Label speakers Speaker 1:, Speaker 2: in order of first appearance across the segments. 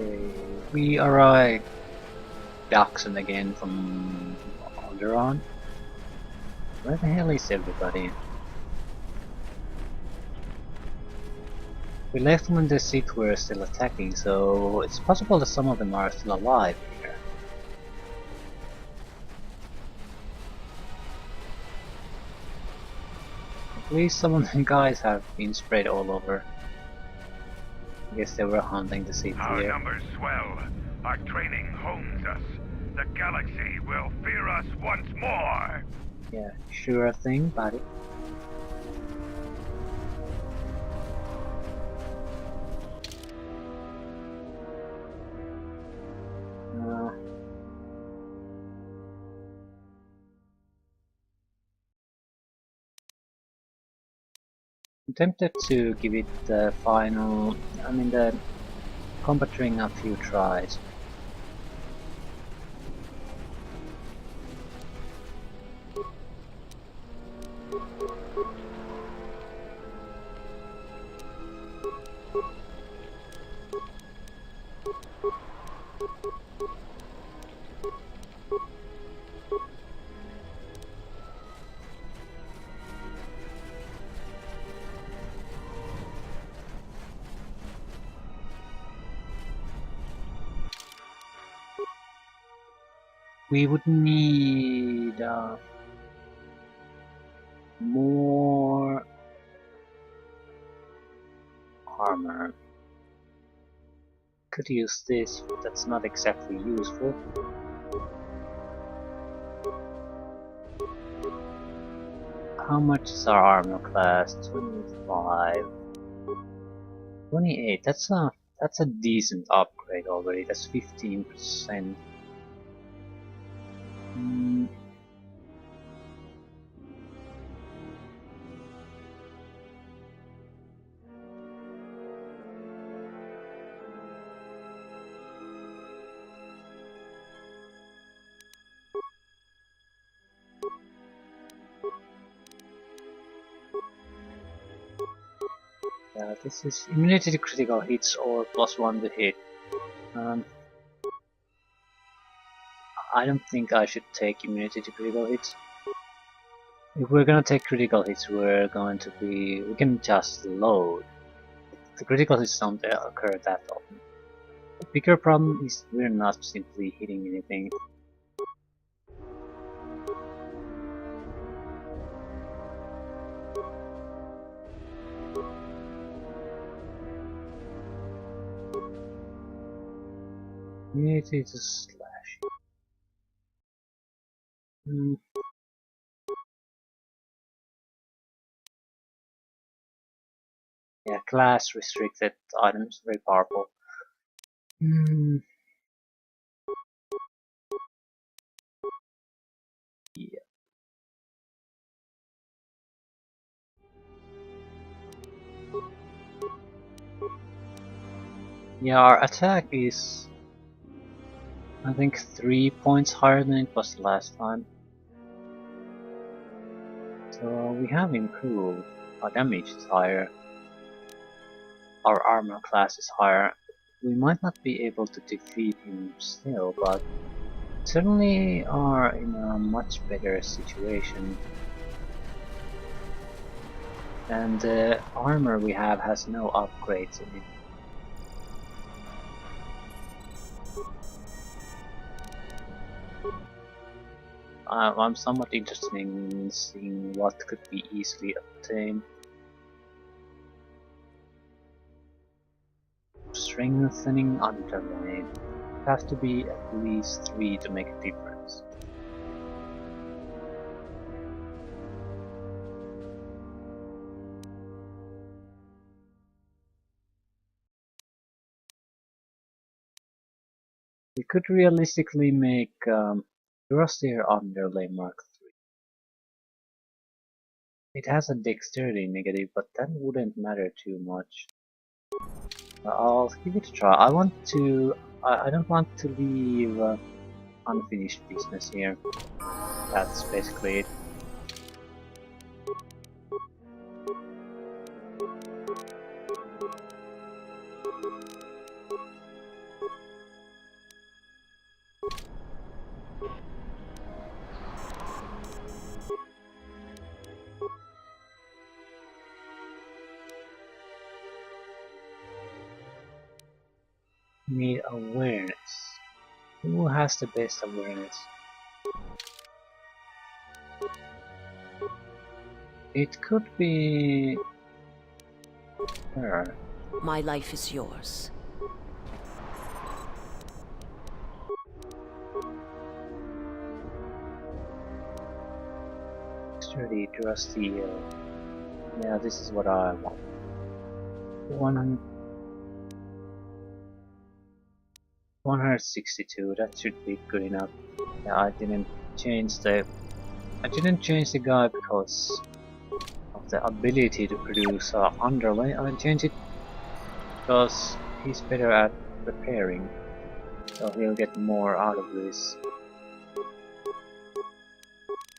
Speaker 1: Okay, we arrived Jackson again from Alderaan. Where the hell is everybody? We left them in the seat were still attacking, so it's possible that some of them are still alive here. At least some of the guys have been spread all over. I guess they were hunting the seat
Speaker 2: Our
Speaker 1: here.
Speaker 2: numbers swell. Our training hones us. The galaxy will fear us once more.
Speaker 1: Yeah, sure thing, buddy. I'm tempted to give it the final, the combat ring a few tries. We would need more armor. Could use this, but that's not exactly useful. How much is our armor class? 25. 28. That's a decent upgrade already. That's 15%. Yeah, this is immunity to critical hits or +1 to hit. I don't think I should take immunity to critical hits. If we're gonna take critical hits, we can just load. The critical hits don't occur that often. The bigger problem is we're not simply hitting anything. Immunity to slash. Yeah, class restricted items, very powerful. Yeah. Yeah, our attack is, I think, 3 points higher than it was last time. So we have improved. Our damage is higher. Our armor class is higher. We might not be able to defeat him still, but certainly are in a much better situation. And the armor we have has no upgrades in it. I'm somewhat interested in seeing what could be easily obtained. Strengthening underlay. Have to be at least 3 to make a difference. We could realistically make Durosteer Underlay Mark III. It has a dexterity negative, but that wouldn't matter too much. I'll give it a try. I don't want to leave unfinished business here. That's basically it. Need awareness. Who has the best awareness? It could be her.
Speaker 3: My life is yours.
Speaker 1: Sturdy, trusty. Yeah, this is what I want. 162. That should be good enough. Yeah, I didn't change the guy because of the ability to produce underlay. I changed it because he's better at repairing, so he'll get more out of this.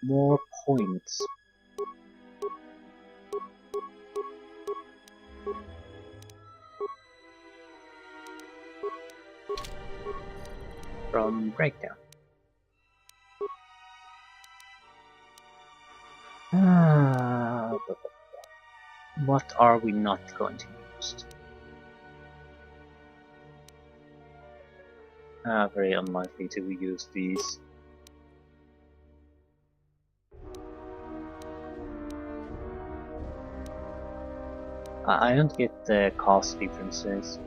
Speaker 1: More points. From breakdown. What are we not going to use? Very unlikely to use these. I don't get the cost differences.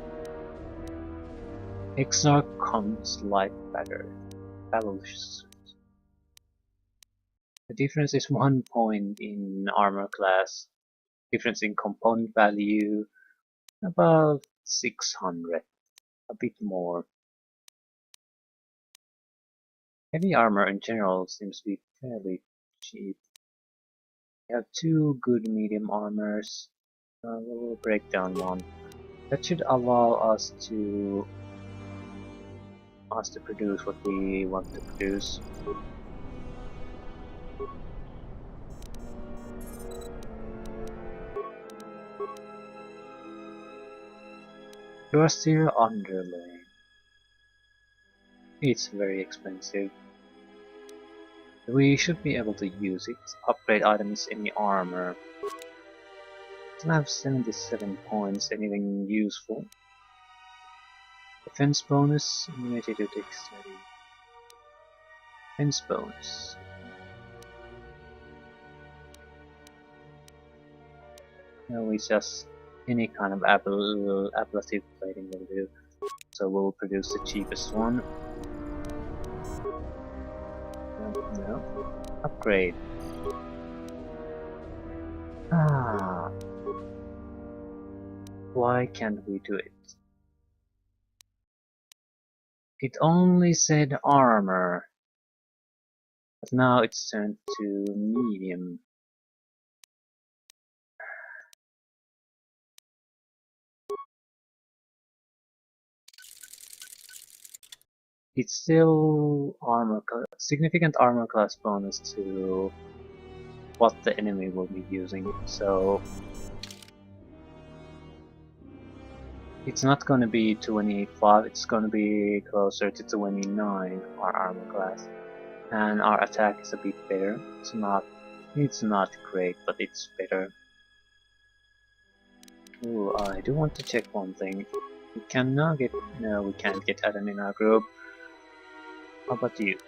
Speaker 1: Exarch comes light better. Fellowship. The difference is 1 point in armor class. Difference in component value about 600. A bit more. Heavy armor in general seems to be fairly cheap. We have 2 good medium armors. We'll break down one. That should allow us to produce what we want to produce. You are still underlay. It's very expensive. We should be able to use it. Upgrade items in the armor. Can I have 77 points? Anything useful? Defense bonus, immunity to dexterity. Defense bonus. No, it's just any kind of ablative plating will do. So we'll produce the cheapest one. No. Upgrade. Why can't we do it? It only said armor. But now it's turned to medium. It's still significant armor class bonus to what the enemy will be using, so it's not gonna be 25, it's gonna be closer to 29, our armor class. And our attack is a bit better. It's not great, but it's better. Ooh, I do want to check one thing. We cannot get... No, we can't get Adam in our group. How about you?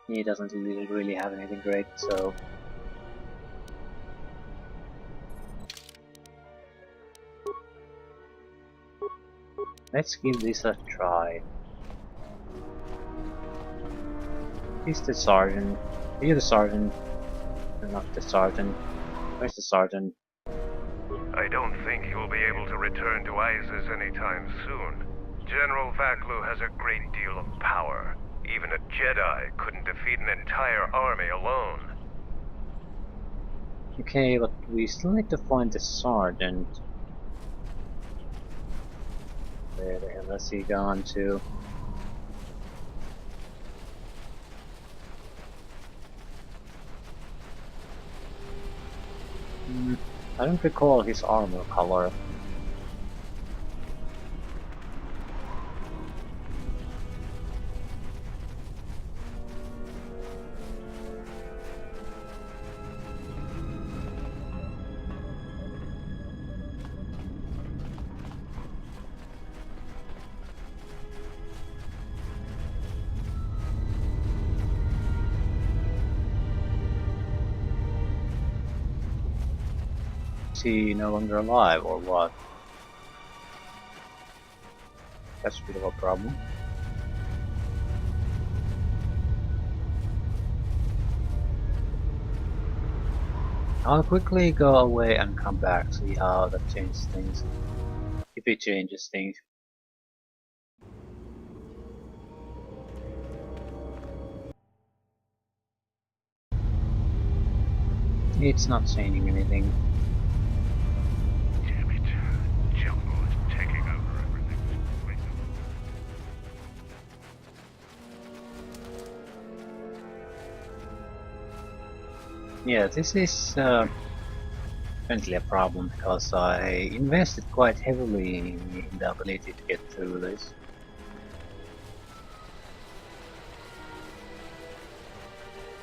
Speaker 1: He doesn't really have anything great, so... Let's give this a try. He's the sergeant. You're the sergeant. You're not the sergeant. Where's the sergeant?
Speaker 2: I don't think he will be able to return to Isis anytime soon. General Vaklu has a great deal of power. Even a Jedi couldn't defeat an entire army alone.
Speaker 1: Okay, but we still need to find the sergeant. Where the hell has he gone to? I don't recall his armor color. Is he no longer alive or what? That's a bit of a problem. I'll quickly go away and come back, see how that changes things. If it changes things. It's not changing anything.
Speaker 2: Damn it. Jungle is taking over everything.
Speaker 1: Yeah, this is apparently a problem because I invested quite heavily in the ability to get through this.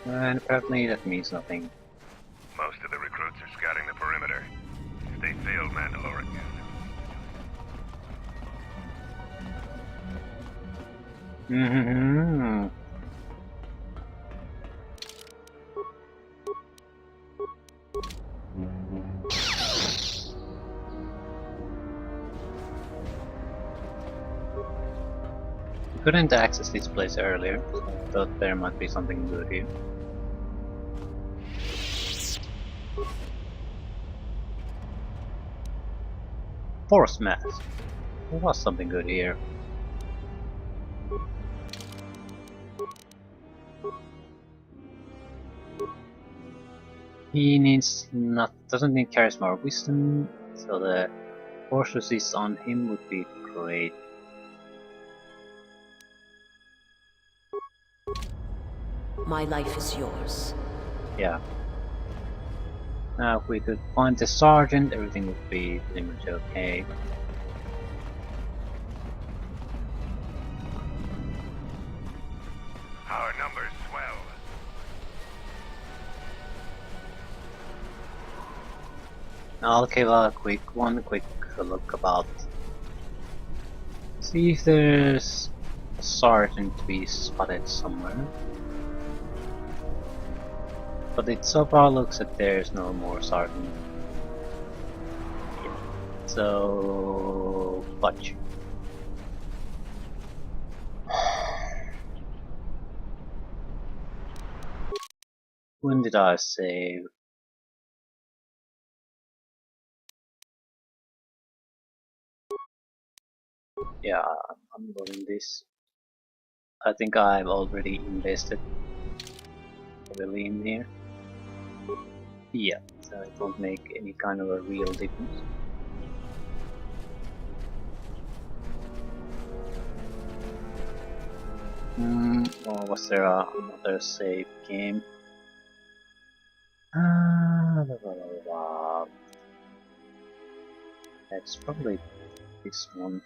Speaker 1: And apparently that means nothing.
Speaker 2: Most of the recruits are scouting the perimeter. They failed Mandalore again.
Speaker 1: Mm-hmm. Couldn't access this place earlier, so I thought there might be something good here. Force mass. There was something good here. He doesn't need charisma or wisdom, so the force resist on him would be great.
Speaker 3: My life is yours.
Speaker 1: Yeah. Now if we could find the sergeant, everything would be pretty much okay.
Speaker 2: Our numbers swell.
Speaker 1: I'll give a quick look about. See if there's a sergeant to be spotted somewhere. But it so far looks like there's no more sergeant. So fudge. When did I save? Yeah, I'm going this. I think I've already invested heavily in here. Yeah, so it won't make any kind of a real difference. Or was there another save game? Blah, blah, blah, blah. That's probably this one.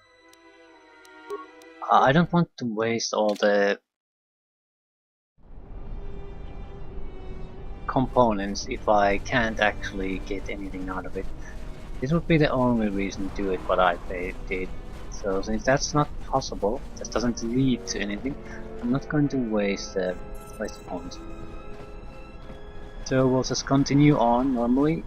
Speaker 1: I don't want to waste all the components if I can't actually get anything out of it. This would be the only reason to do it what I did. So since that's not possible, that doesn't lead to anything, I'm not going to waste points. So we'll just continue on normally.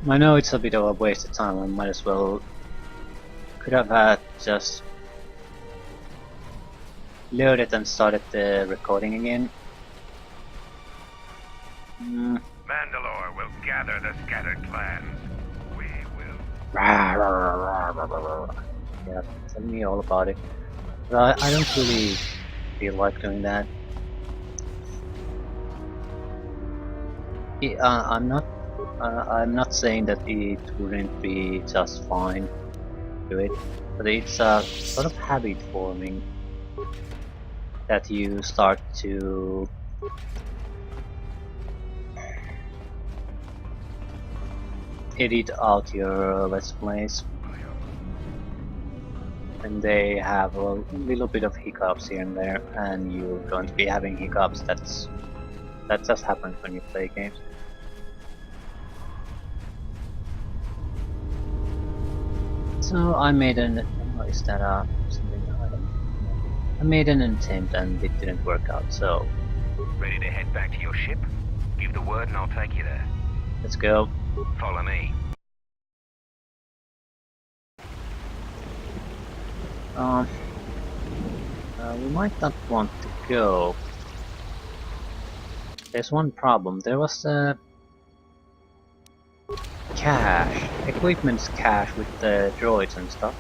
Speaker 1: I know it's a bit of a waste of time, I might as well could have had just loaded and started the recording again.
Speaker 2: Mandalore will gather the scattered clans. We will.
Speaker 1: Yeah, tell me all about it. But I don't really feel like doing that. I'm not saying that it wouldn't be just fine to do it, but it's a sort of habit forming that you start to edit out your let's plays, and they have a little bit of hiccups here and there, and you're going to be having hiccups. That just happens when you play games. So I made an is that something I don't know. I made an attempt and it didn't work out. So
Speaker 2: Ready to head back to your ship?
Speaker 4: Give the word and I'll take you there.
Speaker 1: Let's go.
Speaker 4: Follow me.
Speaker 1: We might not want to go. There's one problem. There was a cache, equipment's cache with the droids and stuff.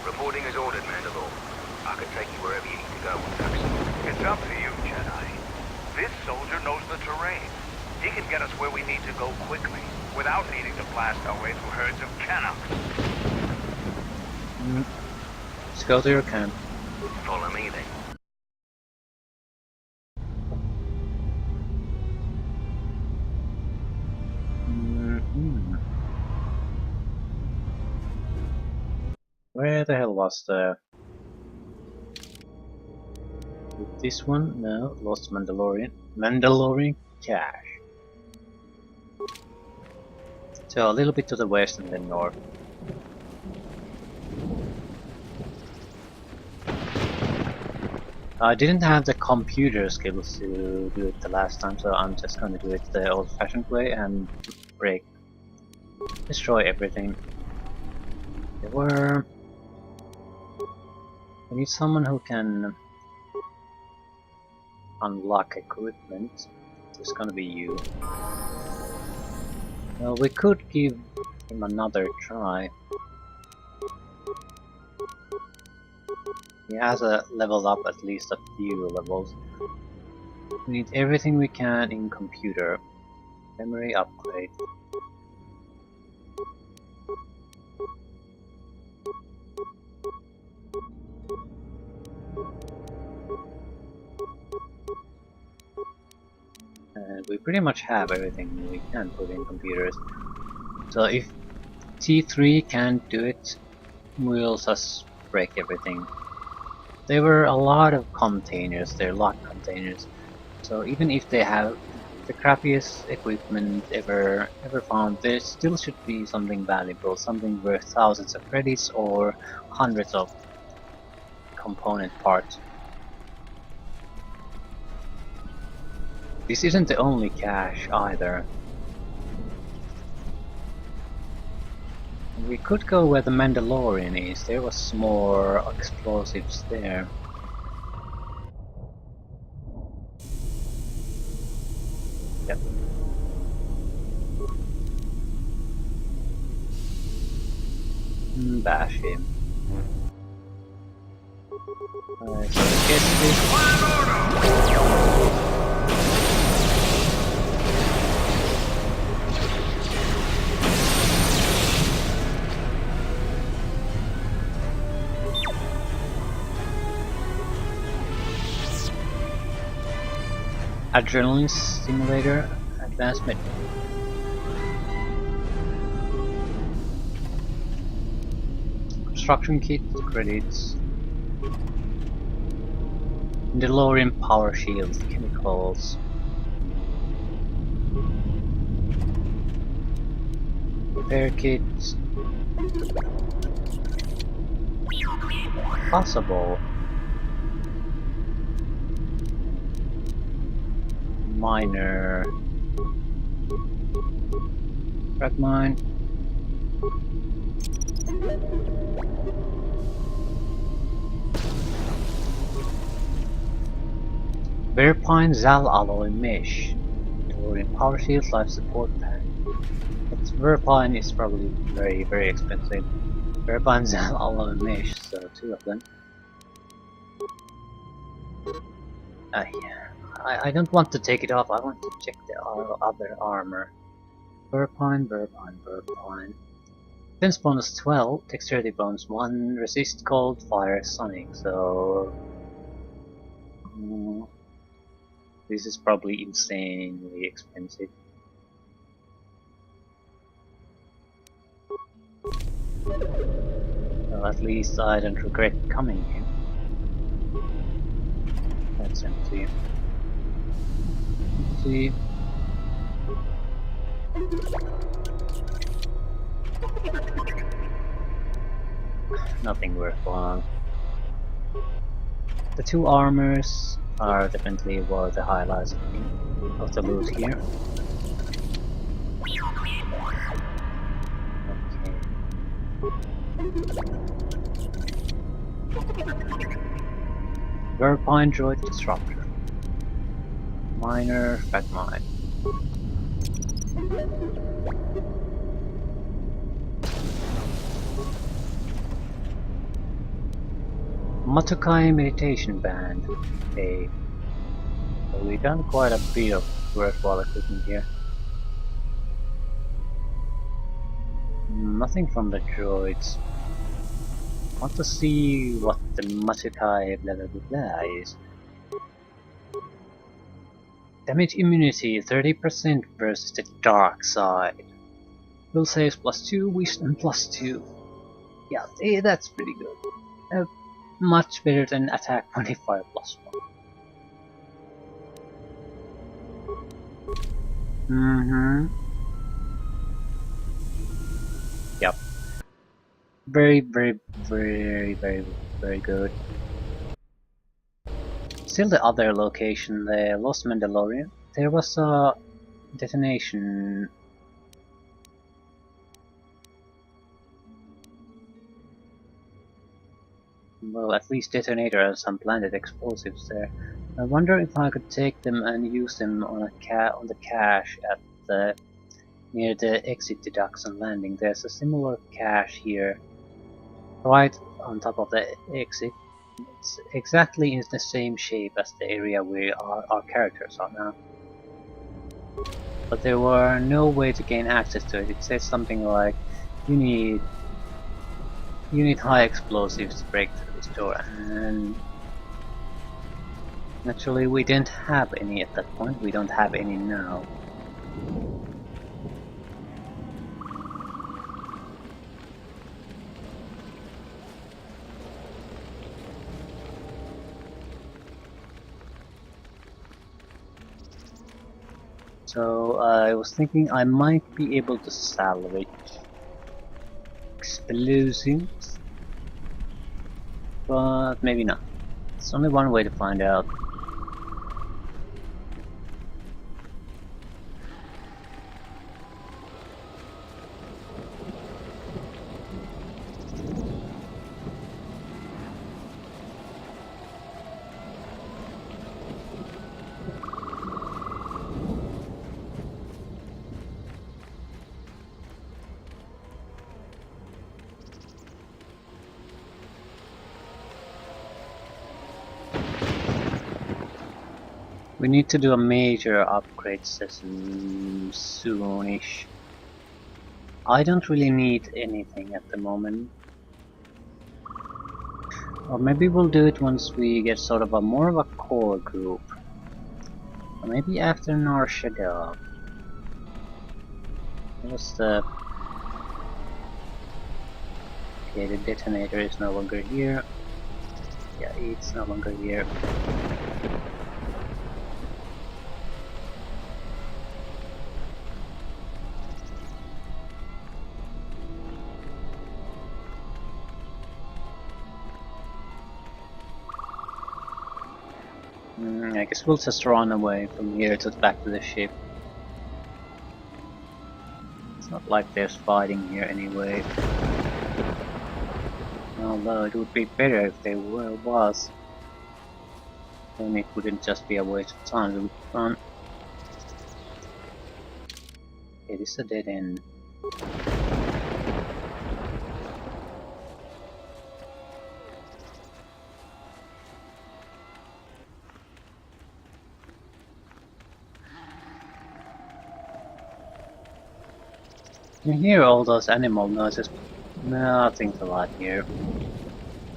Speaker 4: Reporting as ordered, Mandalore. I can take you wherever you need to go on taxi.
Speaker 5: It's up to you, Jedi. This soldier knows the terrain. He can get us where we need to go quickly, without needing to blast our way through herds of Canucks.
Speaker 1: Let's go to your camp.
Speaker 4: Follow me then.
Speaker 1: Where the hell was the... This one? No, lost Mandalorian. Mandalorian cache. So a little bit to the west and then north. I didn't have the computer skills to do it the last time, so I'm just gonna do it the old-fashioned way and destroy everything. There were... I need someone who can unlock equipment. It's gonna be you. Well, we could give him another try. He has leveled up at least a few levels. We need everything we can in computer. Memory upgrade. And we pretty much have everything we can put in computers. So if T3 can't do it, we'll just break everything. There were a lot of containers, they're locked containers. So even if they have the crappiest equipment ever found, there still should be something valuable, something worth thousands of credits or hundreds of component parts. This isn't the only cache either. We could go where the Mandalorian is, there was more explosives there. Yep. Bash him. Alright, so get this. Adrenaline Stimulator, Advanced Med. Construction Kit, credits. DeLorean Power Shield, Chemicals. Repair Kit. Possible. Miner. Frag mine. Verpine Zal Alloy Mesh. DeLorean Power Shield, Life Support Pack. But Verpine is probably very expensive. Verpine Zal Alloy Mesh, so two of them. Yeah. I don't want to take it off, I want to check the other armor. Verpine. Defense bonus 12, dexterity bonus 1, resist cold, fire, sonic, so... this is probably insanely expensive. Well, at least I don't regret coming here. That's empty. Let's see. Nothing worthwhile. The two armors are definitely one of the highlights of the loot here. Okay. Verpine Droid Disruptor. Minor Frag Mine. Matokai Meditation Band. Okay. So we've done quite a bit of worthwhile equipment here. Nothing from the droids. Want to see what the Matokai blah blah blah is. Damage immunity 30% versus the dark side. Will saves +2, wisdom +2. Yeah, that's pretty good. Much better than attack modifier +1. Yep. Very good. Still the other location, the Lost Mandalorian. There was a detonation. Well, at least detonator and some planted explosives there. I wonder if I could take them and use them on the cache at the near the exit to Duxon Landing. There's a similar cache here, right on top of the exit. It's exactly in the same shape as the area where our characters are now. But there were no way to gain access to it. It says something like you need high explosives to break through this door, and naturally we didn't have any at that point. We don't have any now. So I was thinking I might be able to salvage explosives, but maybe not. There's only one way to find out. We need to do a major upgrade session soonish. I don't really need anything at the moment. Or maybe we'll do it once we get sort of a more of a core group. Or maybe after Nar Shaddaa. Just okay, the detonator is no longer here. Yeah, it's no longer here. I guess we'll just run away from here to back to the ship. It's not like there's fighting here anyway. Although it would be better if there was. Then it wouldn't just be a waste of time, it would run. Okay, this is a dead end. You hear all those animal noises, nothing to light here.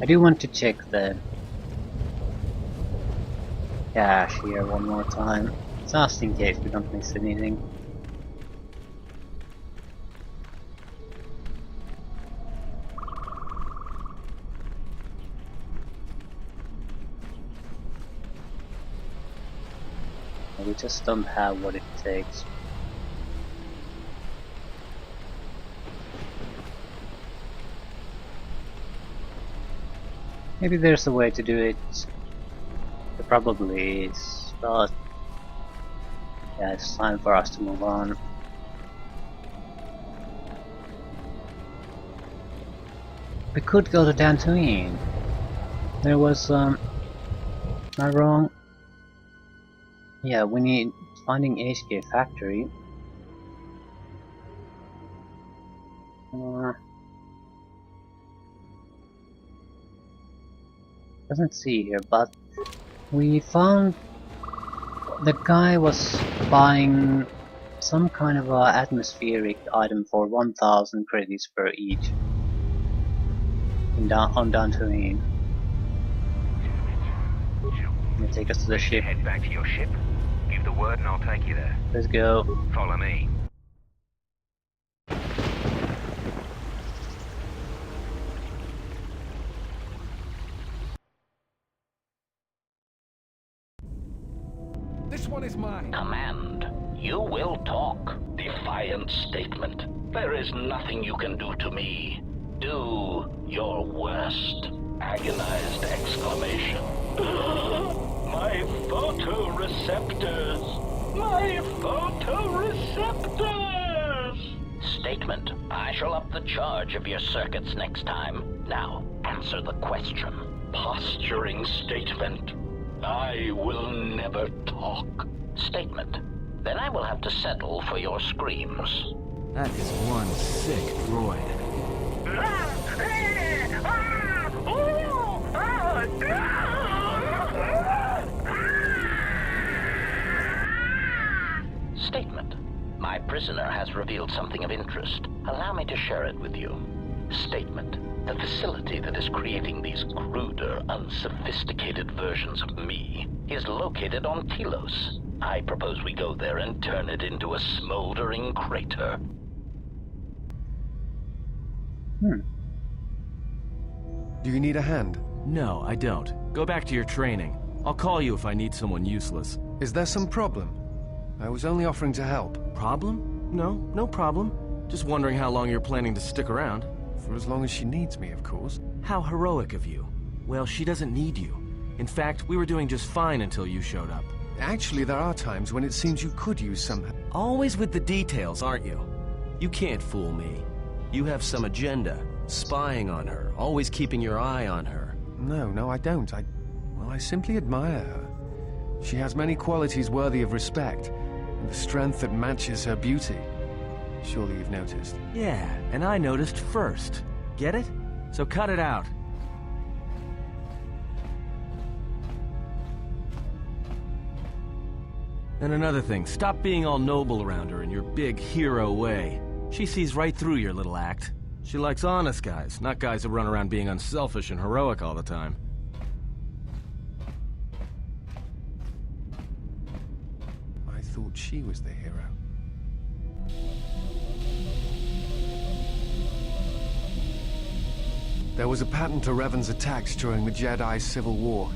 Speaker 1: I do want to check the cache here one more time, just in case we don't miss anything. We just don't have what it takes. Maybe there's a way to do it. There probably is, but yeah, it's time for us to move on. We could go to Dantooine. There was am I wrong? Yeah, we need finding HK factory. Doesn't see here, but we found the guy was buying some kind of a atmospheric item for 1000 credits per each on Dantooine. Gonna take us to the ship.
Speaker 4: Head back to your ship. Give the word and I'll take you there.
Speaker 1: Let's go.
Speaker 4: Follow me.
Speaker 5: This one is mine.
Speaker 6: Command, you will talk. Defiant statement. There is nothing you can do to me. Do your worst. Agonized exclamation. My photoreceptors! My photoreceptors! Statement. I shall up the charge of your circuits next time. Now, answer the question. Posturing statement. I will never talk. Statement. Then I will have to settle for your screams.
Speaker 7: That is one sick droid.
Speaker 6: Statement. My prisoner has revealed something of interest. Allow me to share it with you. Statement. The facility that is creating these cruder, unsophisticated versions of me is located on Telos. I propose we go there and turn it into a smoldering crater.
Speaker 8: Do you need a hand?
Speaker 7: No, I don't. Go back to your training. I'll call you if I need someone useless.
Speaker 8: Is there some problem? I was only offering to help.
Speaker 7: Problem? No problem. Just wondering how long you're planning to stick around.
Speaker 8: For as long as she needs me, of course.
Speaker 7: How heroic of you. Well, she doesn't need you. In fact, we were doing just fine until you showed up.
Speaker 8: Actually, there are times when it seems you could use some help.
Speaker 7: Always with the details, aren't you? You can't fool me. You have some agenda. Spying on her. Always keeping your eye on her.
Speaker 8: No, I don't. I simply admire her. She has many qualities worthy of respect, and the strength that matches her beauty. Surely you've noticed.
Speaker 7: Yeah, and I noticed first. Get it? So cut it out. And another thing, stop being all noble around her in your big hero way. She sees right through your little act. She likes honest guys, not guys who run around being unselfish and heroic all the time.
Speaker 8: I thought she was the hero. There was a pattern to Revan's attacks during the Jedi Civil War.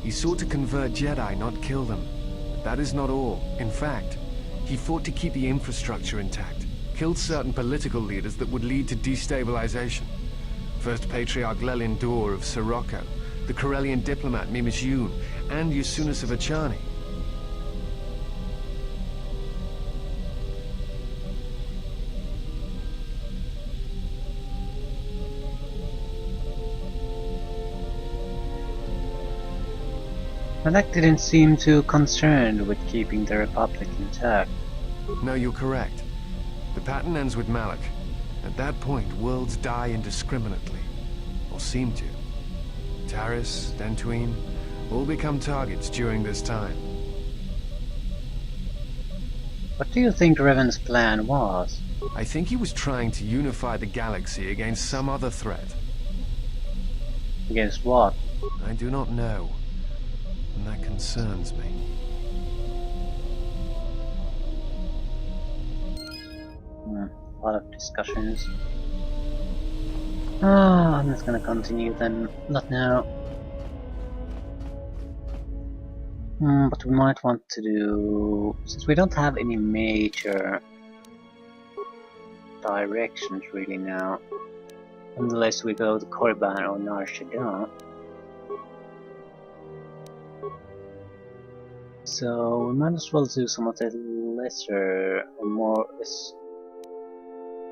Speaker 8: He sought to convert Jedi, not kill them. But that is not all. In fact, he fought to keep the infrastructure intact, killed certain political leaders that would lead to destabilization. First Patriarch Lelin Dor of Sirocco, the Corellian diplomat Mimas Yoon, and Yasunas of Achani.
Speaker 1: Malak didn't seem too concerned with keeping the Republic intact.
Speaker 8: No, you're correct. The pattern ends with Malak. At that point, worlds die indiscriminately. Or seem to. Taris, Dantooine, all become targets during this time.
Speaker 1: What do you think Revan's plan was?
Speaker 8: I think he was trying to unify the galaxy against some other threat.
Speaker 1: Against what?
Speaker 8: I do not know. And that concerns me.
Speaker 1: A lot of discussions. I'm just gonna continue then, not now. But we might want to do, since we don't have any major directions really now, unless we go to Korriban or Nar Shaddaa. So we might as well do some of the lesser or more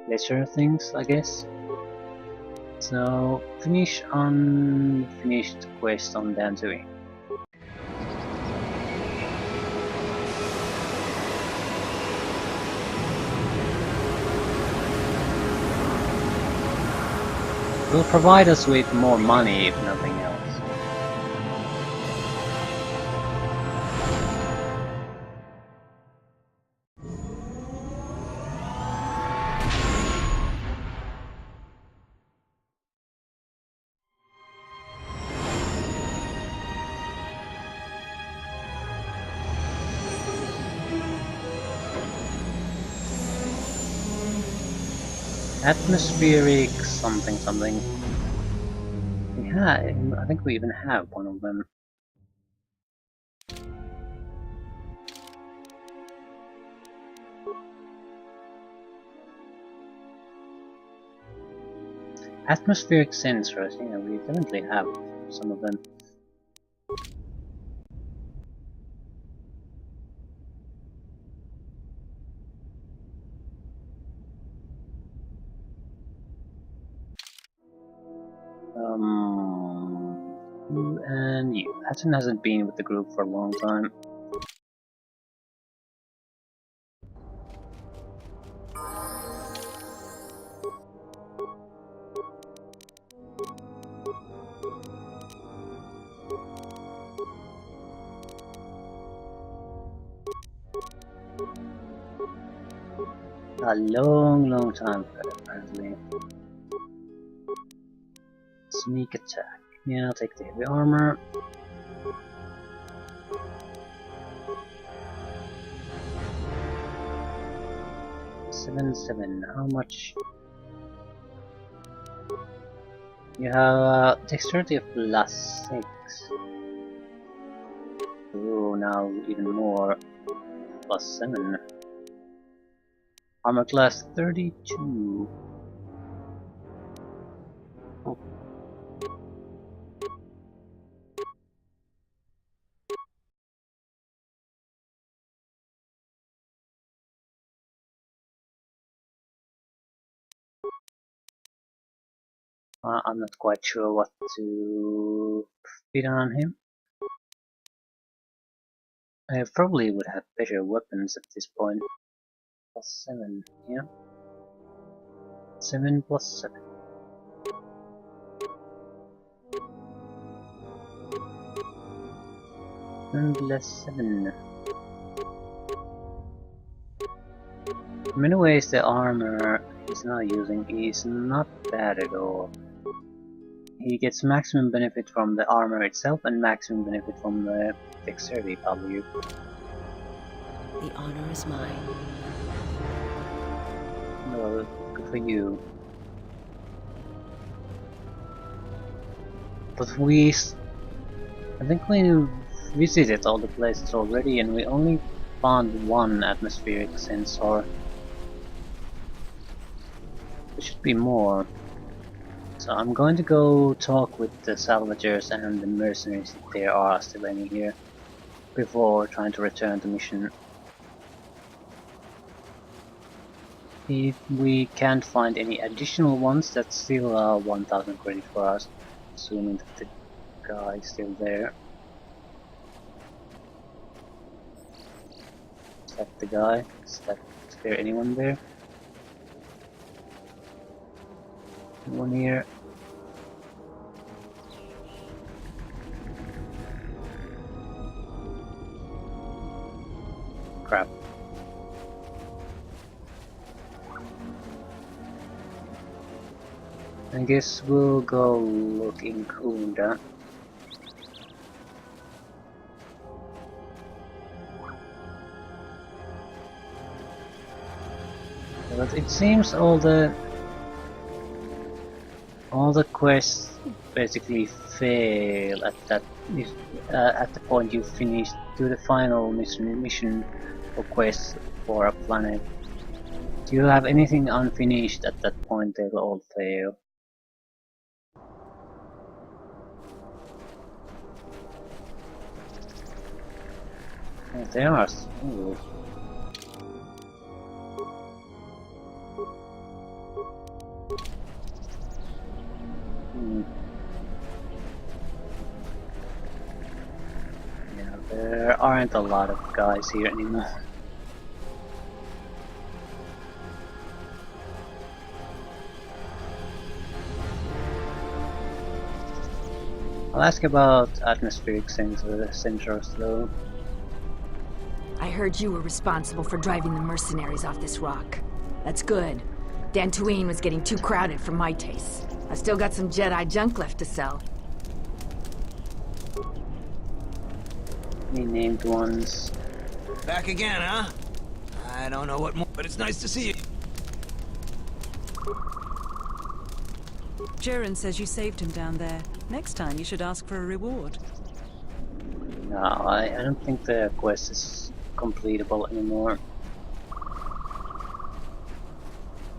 Speaker 1: lesser things, I guess. So finish unfinished quest on Danzui. Will provide us with more money if nothing else. Atmospheric something something. I think we even have one of them. Atmospheric sensors, yeah, we definitely have some of them. You and you. Hudson hasn't been with the group for a long time. A long time apparently. Sneak attack. Yeah, I'll take the heavy armor. Seven. How much? You have dexterity of +6. Ooh, now even more. +7. Armor class 32. Oh. I'm not quite sure what to fit on him. I probably would have better weapons at this point. +7, yeah. 7 plus 7. And +7. In many ways the armor he's now using is not bad at all. He gets maximum benefit from the armor itself and maximum benefit from the dexterity value.
Speaker 3: The honor is mine.
Speaker 1: Well, good for you. But I think we visited all the places already and we only found one atmospheric sensor. There should be more. So I'm going to go talk with the salvagers and the mercenaries if there are still any here before trying to return the mission. If we can't find any additional ones, that's still 1000 credit for us, assuming that the guy is still there. Is that the guy? Is there anyone there? Anyone here? Crap. I guess we'll go look in Kunda. But it seems all the quests basically fail at that at the point you finish do the final mission or quest for a planet. If you have anything unfinished at that point, they will all fail. Yeah, they are smooth. Yeah, there aren't a lot of guys here anymore. I'll ask about atmospheric sensors though.
Speaker 9: I heard you were responsible for driving the mercenaries off this rock. That's good. Dantooine was getting too crowded for my taste. I still got some Jedi junk left to sell.
Speaker 1: Any named ones?
Speaker 10: Back again, huh? I don't know what more, but it's nice to see you.
Speaker 11: Jiren says you saved him down there. Next time you should ask for a reward.
Speaker 1: No, I don't think the quest is completable anymore.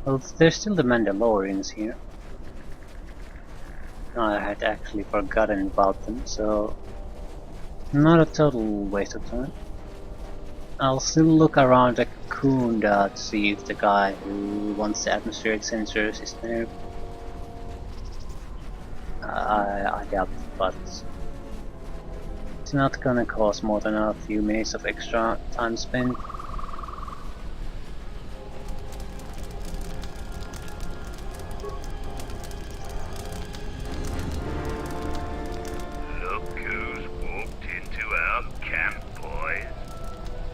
Speaker 1: Well, there's still the Mandalorians here. I had actually forgotten about them, so not a total waste of time. I'll still look around the Kunda to see if the guy who wants the atmospheric sensors is there. I doubt it, but it's not gonna cost more than a few minutes of extra time spent.
Speaker 5: Look who's walked into our camp, boys.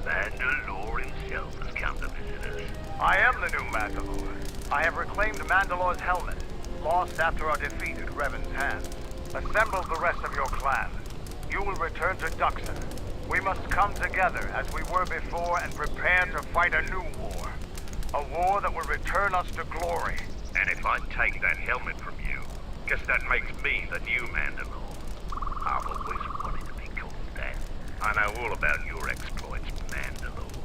Speaker 5: Mandalore himself has come to visit us. I am the new Mandalore. I have reclaimed Mandalore's helmet, lost after our defeat at Revan's hands. Assemble the rest of your clan. You will return to Duxon. We must come together as we were before and prepare to fight a new war. A war that will return us to glory. And if I take that helmet from you, guess that makes me the new Mandalore. I've always wanted to be called that. I know all about your exploits, Mandalore.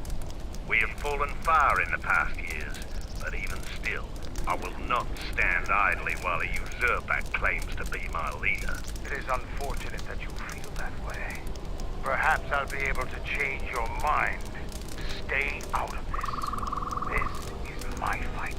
Speaker 5: We have fallen far in the past years, but even still, I will not stand idly while a usurper claims to be my leader. It is unfortunate that you feel that way. Perhaps I'll be able to change your mind. Stay out of this. This is my fight.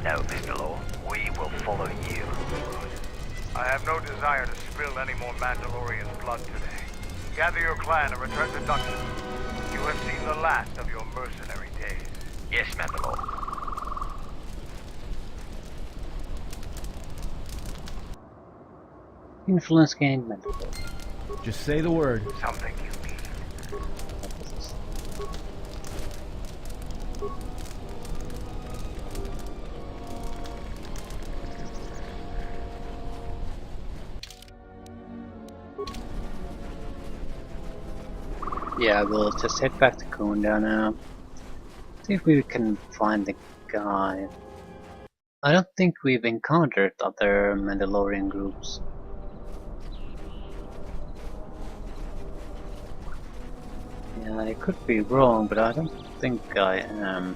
Speaker 5: No, Mr. Law. We will follow you. I have no desire to spill any more Mandalorian blood today. Gather your clan and return to Duxon. You have seen the last of your mercenary days. Yes, Mandalore.
Speaker 1: Influence gained Mandalore.
Speaker 7: Just say the word.
Speaker 5: Something you need.
Speaker 1: Yeah, we'll just head back to Kunda now. See if we can find the guy. I don't think we've encountered other Mandalorian groups. Yeah, I could be wrong, but I don't think I am.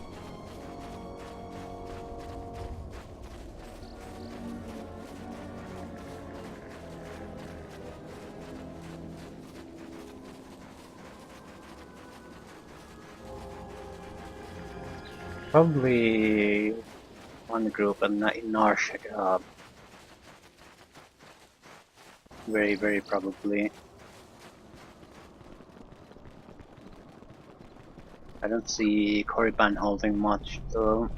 Speaker 1: Probably one group and in our very probably. I don't see Korriban holding much though.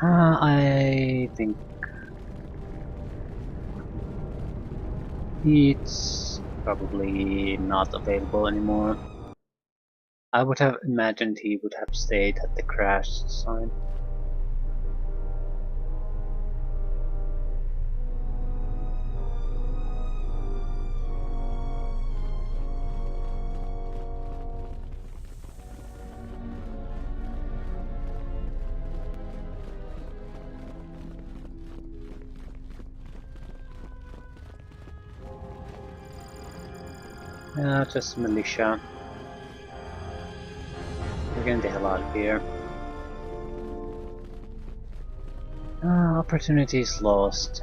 Speaker 1: I think it's probably not available anymore. I would have imagined he would have stayed at the crash sign. Just militia. We're getting the hell out of here. Opportunities lost.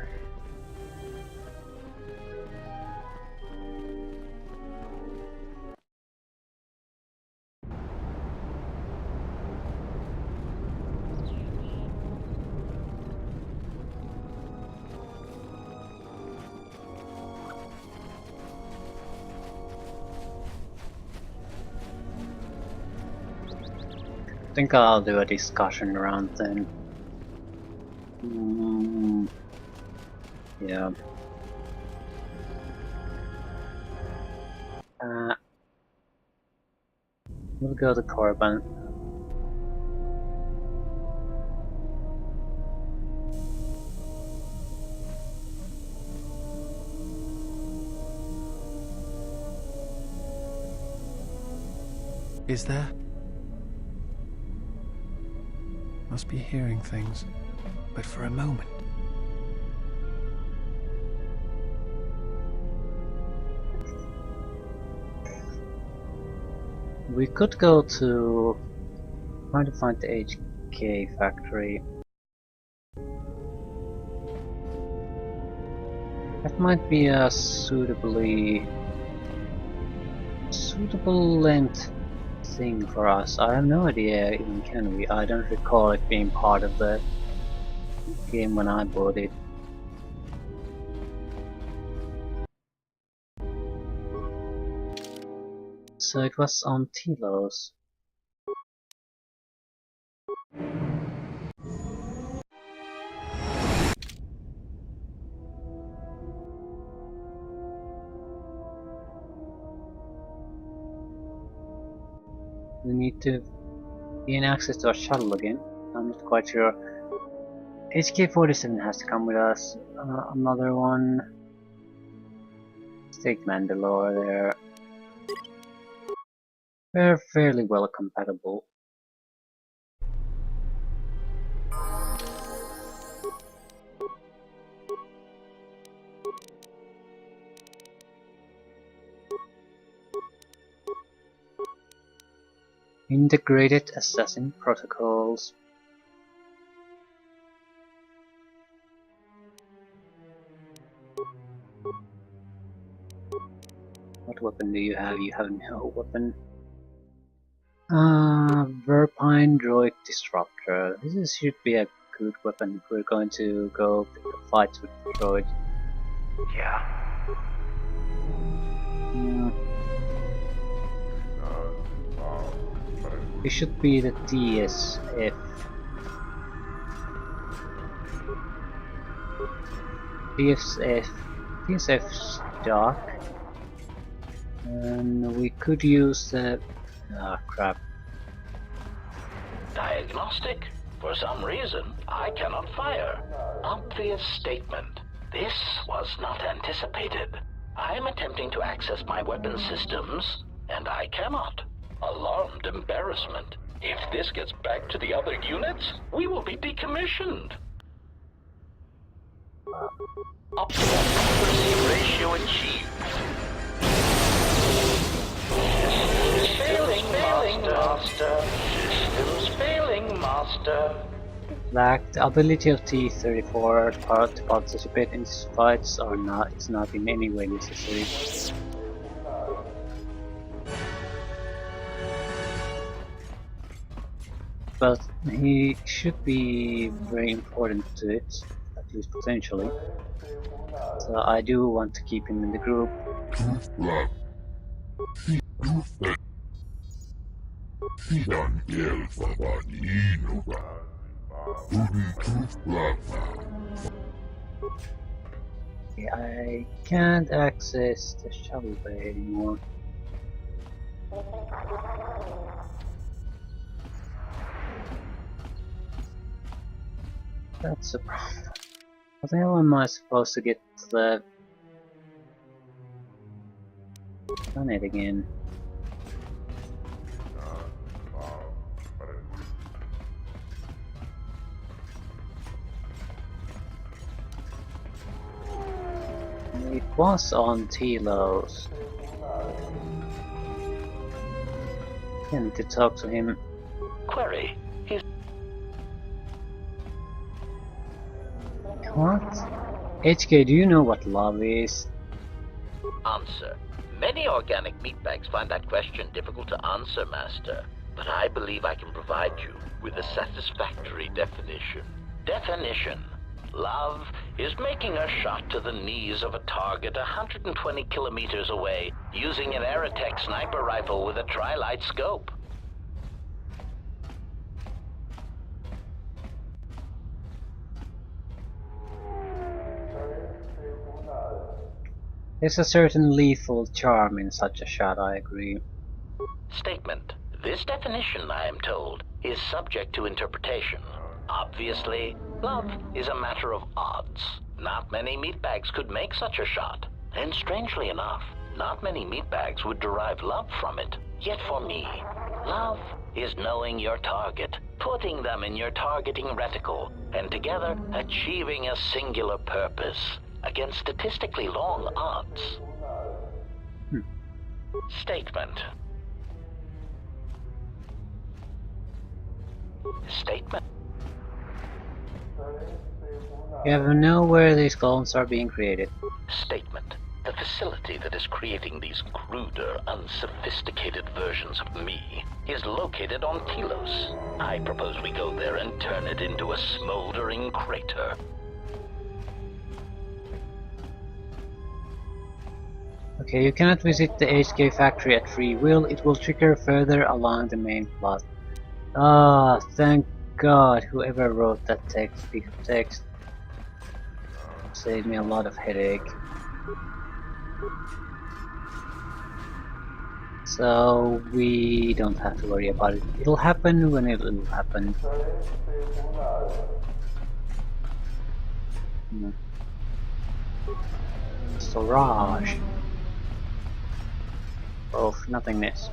Speaker 1: I think I'll do a discussion round then. Yeah. We'll go to Corbin.
Speaker 8: Is there? Must be hearing things, but for a moment.
Speaker 1: We could go to try to find the HK factory. That might be a suitable length thing for us. I have no idea even can we. I don't recall it being part of the game when I bought it. So it was on Telos. We need to gain access to our shuttle again. I'm not quite sure. HK-47 has to come with us. Another one. Let's take Mandalore there. We're fairly well compatible. Integrated assassin protocols. What weapon do you have? You have no weapon. Verpine Droid Disruptor. This should be a good weapon if we're going to go fight with droid.
Speaker 5: Yeah.
Speaker 1: It should be the TSF. TSF stock. And we could use the... crap.
Speaker 6: Diagnostic? For some reason, I cannot fire. Obvious statement. This was not anticipated. I am attempting to access my weapon systems, and I cannot. Alarmed embarrassment. If this gets back to the other units, we will be decommissioned. Optimal accuracy ratio achieved. Failing, master. Systems failing, master.
Speaker 1: The ability of T-34 to participate in these fights or not is not in any way necessary. But he should be very important to it, at least potentially. So I do want to keep him in the group. Okay, I can't access the shuttle bay anymore. That's a problem. How the hell am I supposed to get to the planet again? It was on Telos. I need to talk to him.
Speaker 6: Query. Is
Speaker 1: What? HK, do you know what love is?
Speaker 6: answer. Many organic meatbags find that question difficult to answer, Master. But I believe I can provide you with a satisfactory definition. Definition. Love is making a shot to the knees of a target 120 kilometers away using an Aerotech sniper rifle with a tri-light scope.
Speaker 1: There's a certain lethal charm in such a shot, I agree.
Speaker 6: Statement. This definition, I am told, is subject to interpretation. Obviously, love is a matter of odds. Not many meatbags could make such a shot. And strangely enough, not many meatbags would derive love from it. Yet for me, love is knowing your target, putting them in your targeting reticle, and together achieving a singular purpose against statistically long odds. Statement. Statement.
Speaker 1: You ever know where these clones are being created?
Speaker 6: Statement. The facility that is creating these cruder, unsophisticated versions of me is located on Telos. I propose we go there and turn it into a smoldering crater.
Speaker 1: Okay, you cannot visit the HK factory at free will. It will trigger further along the main plot. Ah, thank God, whoever wrote that piece of text saved me a lot of headache. So we don't have to worry about it. It'll happen when it'll happen. Storage. Oh, nothingness.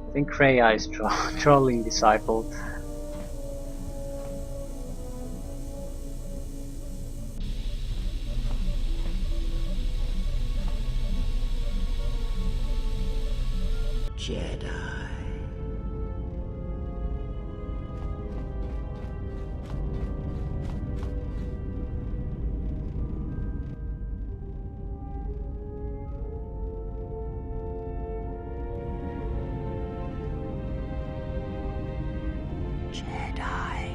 Speaker 1: I think Kreia is trolling Disciple.
Speaker 3: Jedi.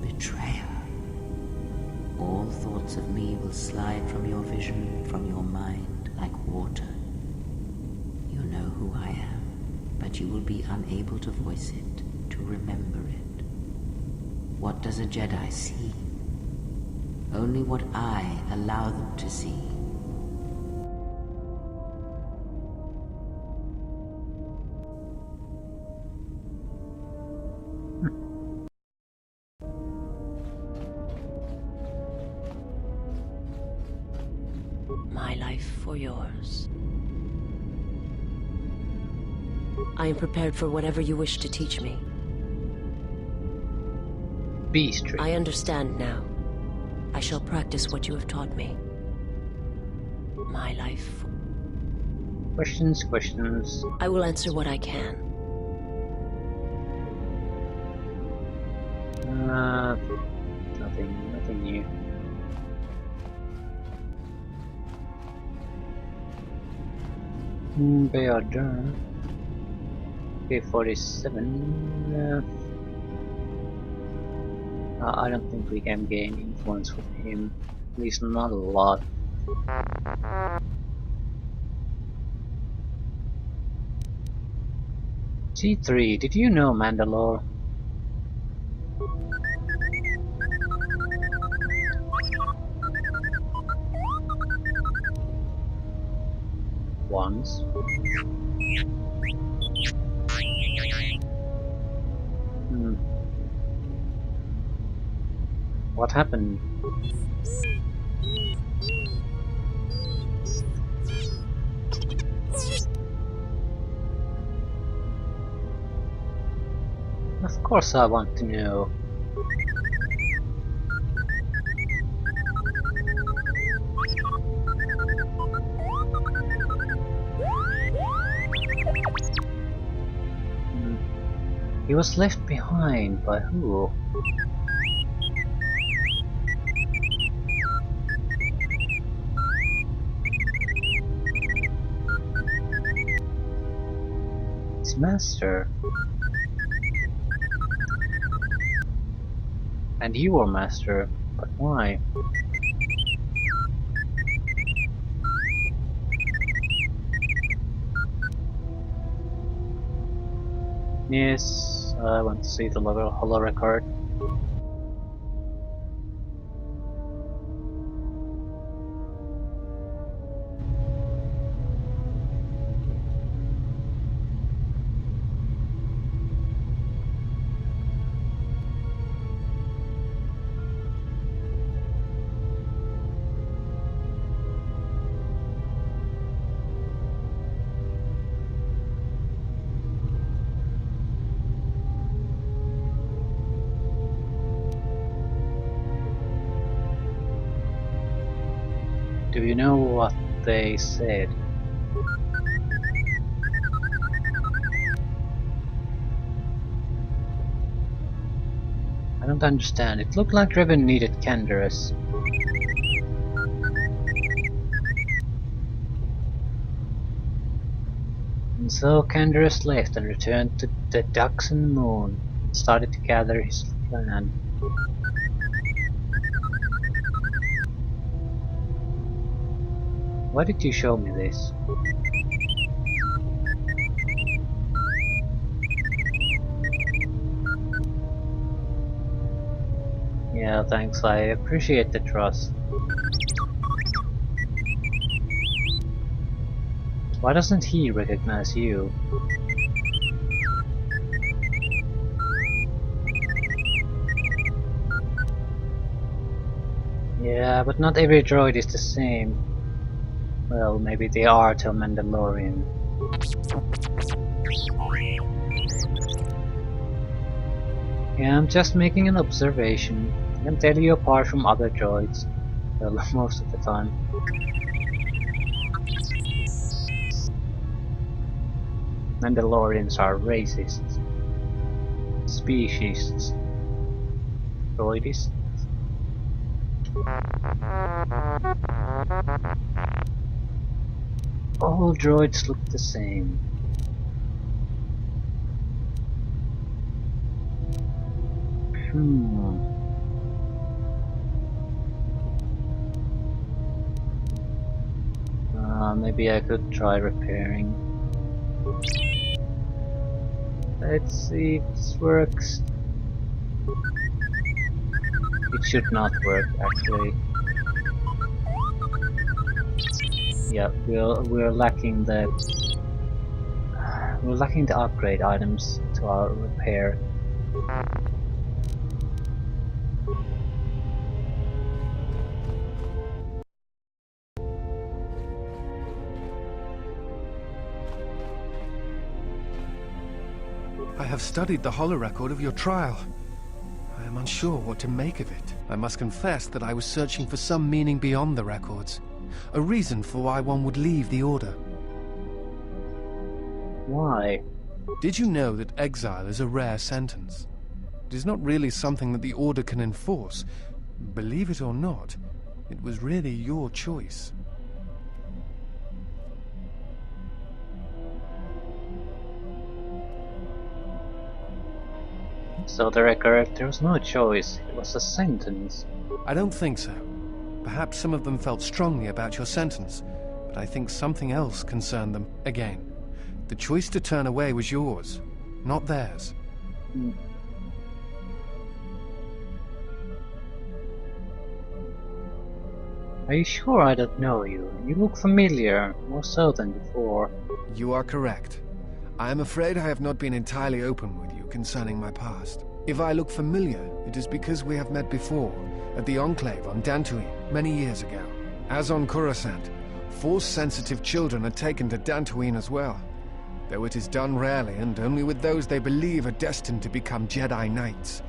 Speaker 3: Betrayer. All thoughts of me will slide from your vision, from your mind, like water. You know who I am, but you will be unable to voice it, to remember it. What does a Jedi see? Only what I allow them to see. My life for yours. I am prepared for whatever you wish to teach me.
Speaker 1: Beastry.
Speaker 3: I understand now. I shall practice what you have taught me. My life.
Speaker 1: Questions, questions.
Speaker 3: I will answer what I can.
Speaker 1: Nothing new. They are done. Okay, 47. I don't think we can gain influence with him. At least not a lot. G3, did you know Mandalore? Once. What happened? Of course I want to know. He was left behind by who? His master. And you were master, but why? Yes, I want to see the holo record. Do you know what they said? I don't understand. It looked like Revan needed Canderous. And so Canderous left and returned to the Ducks and Moon, and started to gather his clan. Why did you show me this? Yeah, thanks, I appreciate the trust. Why doesn't he recognize you? Yeah, but not every droid is the same. Well, maybe they are to a Mandalorian. Yeah, I'm just making an observation. I can tell you apart from other droids. Well, most of the time. Mandalorians are racists. Speciesists. Droidists. All droids look the same. Maybe I could try repairing. Let's see if this works. It should not work, actually. Yeah, we're lacking the upgrade items to our repair.
Speaker 8: I have studied the holorecord of your trial. I am unsure what to make of it. I must confess that I was searching for some meaning beyond the records. A reason for why one would leave the Order.
Speaker 1: Why?
Speaker 8: Did you know that exile is a rare sentence? It is not really something that the Order can enforce. Believe it or not, it was really your choice.
Speaker 1: So the record, there was no choice, it was a sentence.
Speaker 8: I don't think so. Perhaps some of them felt strongly about your sentence, but I think something else concerned them. Again, the choice to turn away was yours, not theirs.
Speaker 1: Are you sure I don't know you? You look familiar, more so than before.
Speaker 8: You are correct. I am afraid I have not been entirely open with you concerning my past. If I look familiar, it is because we have met before, at the Enclave on Dantooine, many years ago. As on Coruscant, Force-sensitive children are taken to Dantooine as well. though it is done rarely and only with those they believe are destined to become Jedi Knights.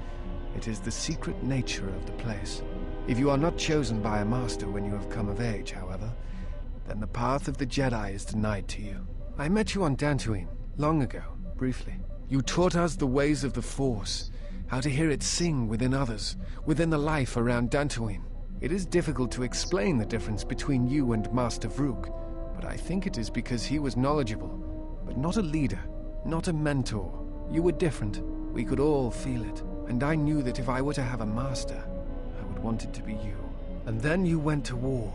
Speaker 8: It is the secret nature of the place. If you are not chosen by a master when you have come of age, however, then the path of the Jedi is denied to you. I met you on Dantooine, long ago, briefly. You taught us the ways of the Force, how to hear it sing within others, within the life around Dantooine. It is difficult to explain the difference between you and Master Vrook, but I think it is because he was knowledgeable, but not a leader, not a mentor. You were different. We could all feel it. And I knew that if I were to have a master, I would want it to be you. And then you went to war.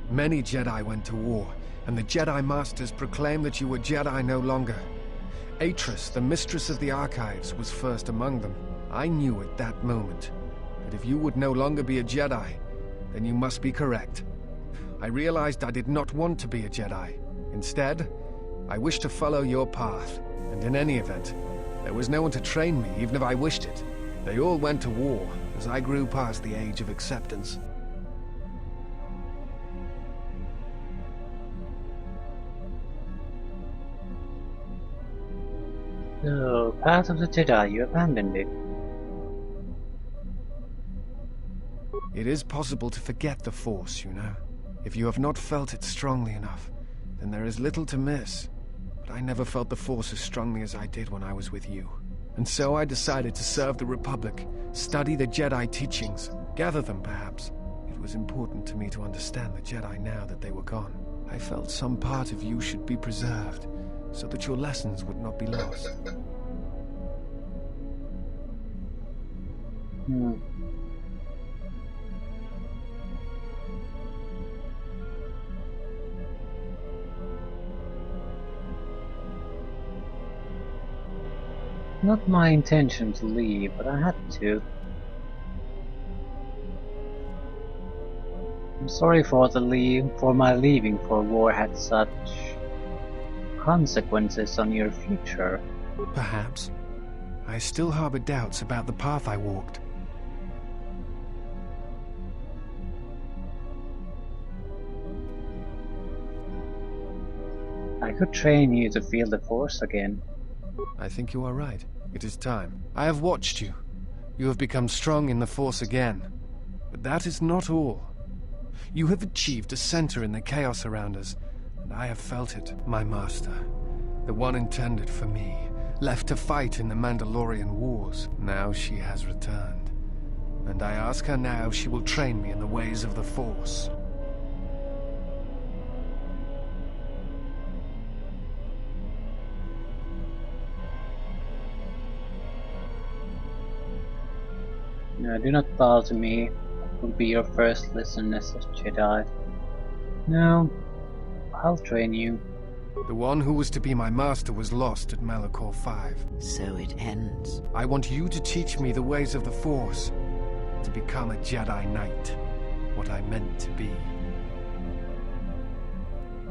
Speaker 8: Many Jedi went to war, and the Jedi Masters proclaimed that you were Jedi no longer. Atris, the mistress of the Archives, was first among them. I knew at that moment that if you would no longer be a Jedi, then you must be correct. I realized I did not want to be a Jedi. Instead, I wished to follow your path, and in any event, there was no one to train me, even if I wished it. They all went to war, as I grew past the age of acceptance.
Speaker 1: So, Path of the Jedi, you abandoned it.
Speaker 8: It is possible to forget the Force, you know. If you have not felt it strongly enough, then there is little to miss. But I never felt the Force as strongly as I did when I was with you. And so I decided to serve the Republic, study the Jedi teachings, gather them perhaps. It was important to me to understand the Jedi now that they were gone. I felt some part of you should be preserved, so that your lessons would not be lost.
Speaker 1: Not my intention to leave, but I had to. I'm sorry for my leaving, for war had such consequences on your future.
Speaker 8: Perhaps. I still harbor doubts about the path I walked.
Speaker 1: I could train you to feel the Force again.
Speaker 8: I think you are right. It is time. I have watched you. You have become strong in the Force again. But that is not all. You have achieved a center in the chaos around us, and I have felt it, my master. The one intended for me, left to fight in the Mandalorian wars. Now she has returned. And I ask her now if she will train me in the ways of the Force.
Speaker 1: No, do not bow to me. It will be your first lesson as a Jedi. No, I'll train you.
Speaker 8: The one who was to be my master was lost at Malachor 5.
Speaker 3: So it ends.
Speaker 8: I want you to teach me the ways of the Force, to become a Jedi Knight, what I meant to be.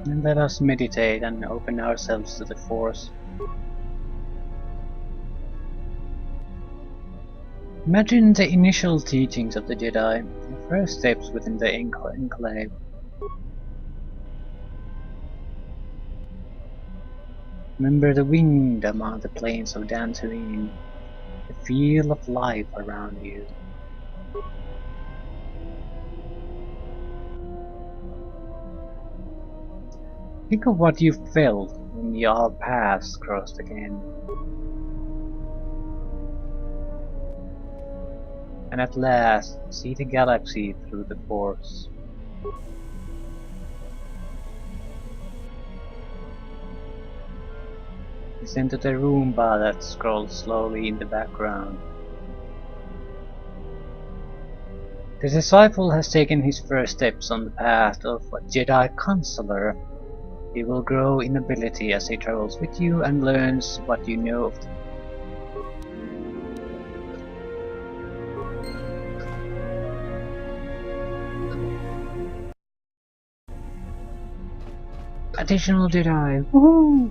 Speaker 1: And let us meditate and open ourselves to the Force. Imagine the initial teachings of the Jedi, the first steps within the Enclave. Remember the wind among the plains of Dantooine, the feel of life around you. Think of what you felt when your paths crossed again. And at last, see the galaxy through the Force. Listen to the Roomba that scrolls slowly in the background. The disciple has taken his first steps on the path of a Jedi Counselor. He will grow in ability as he travels with you and learns what you know of the additional Jedi. Woohoo!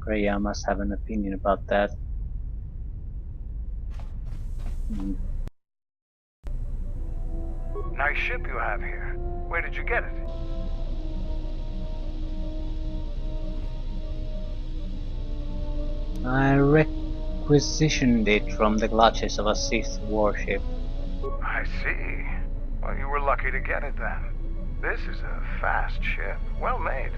Speaker 1: Greya must have an opinion about that.
Speaker 5: Now nice ship you have here. Where did you get it?
Speaker 1: I requisitioned it from the clutches of a Sith warship.
Speaker 5: I see. Well, you were lucky to get it then. This is a fast ship. Well made.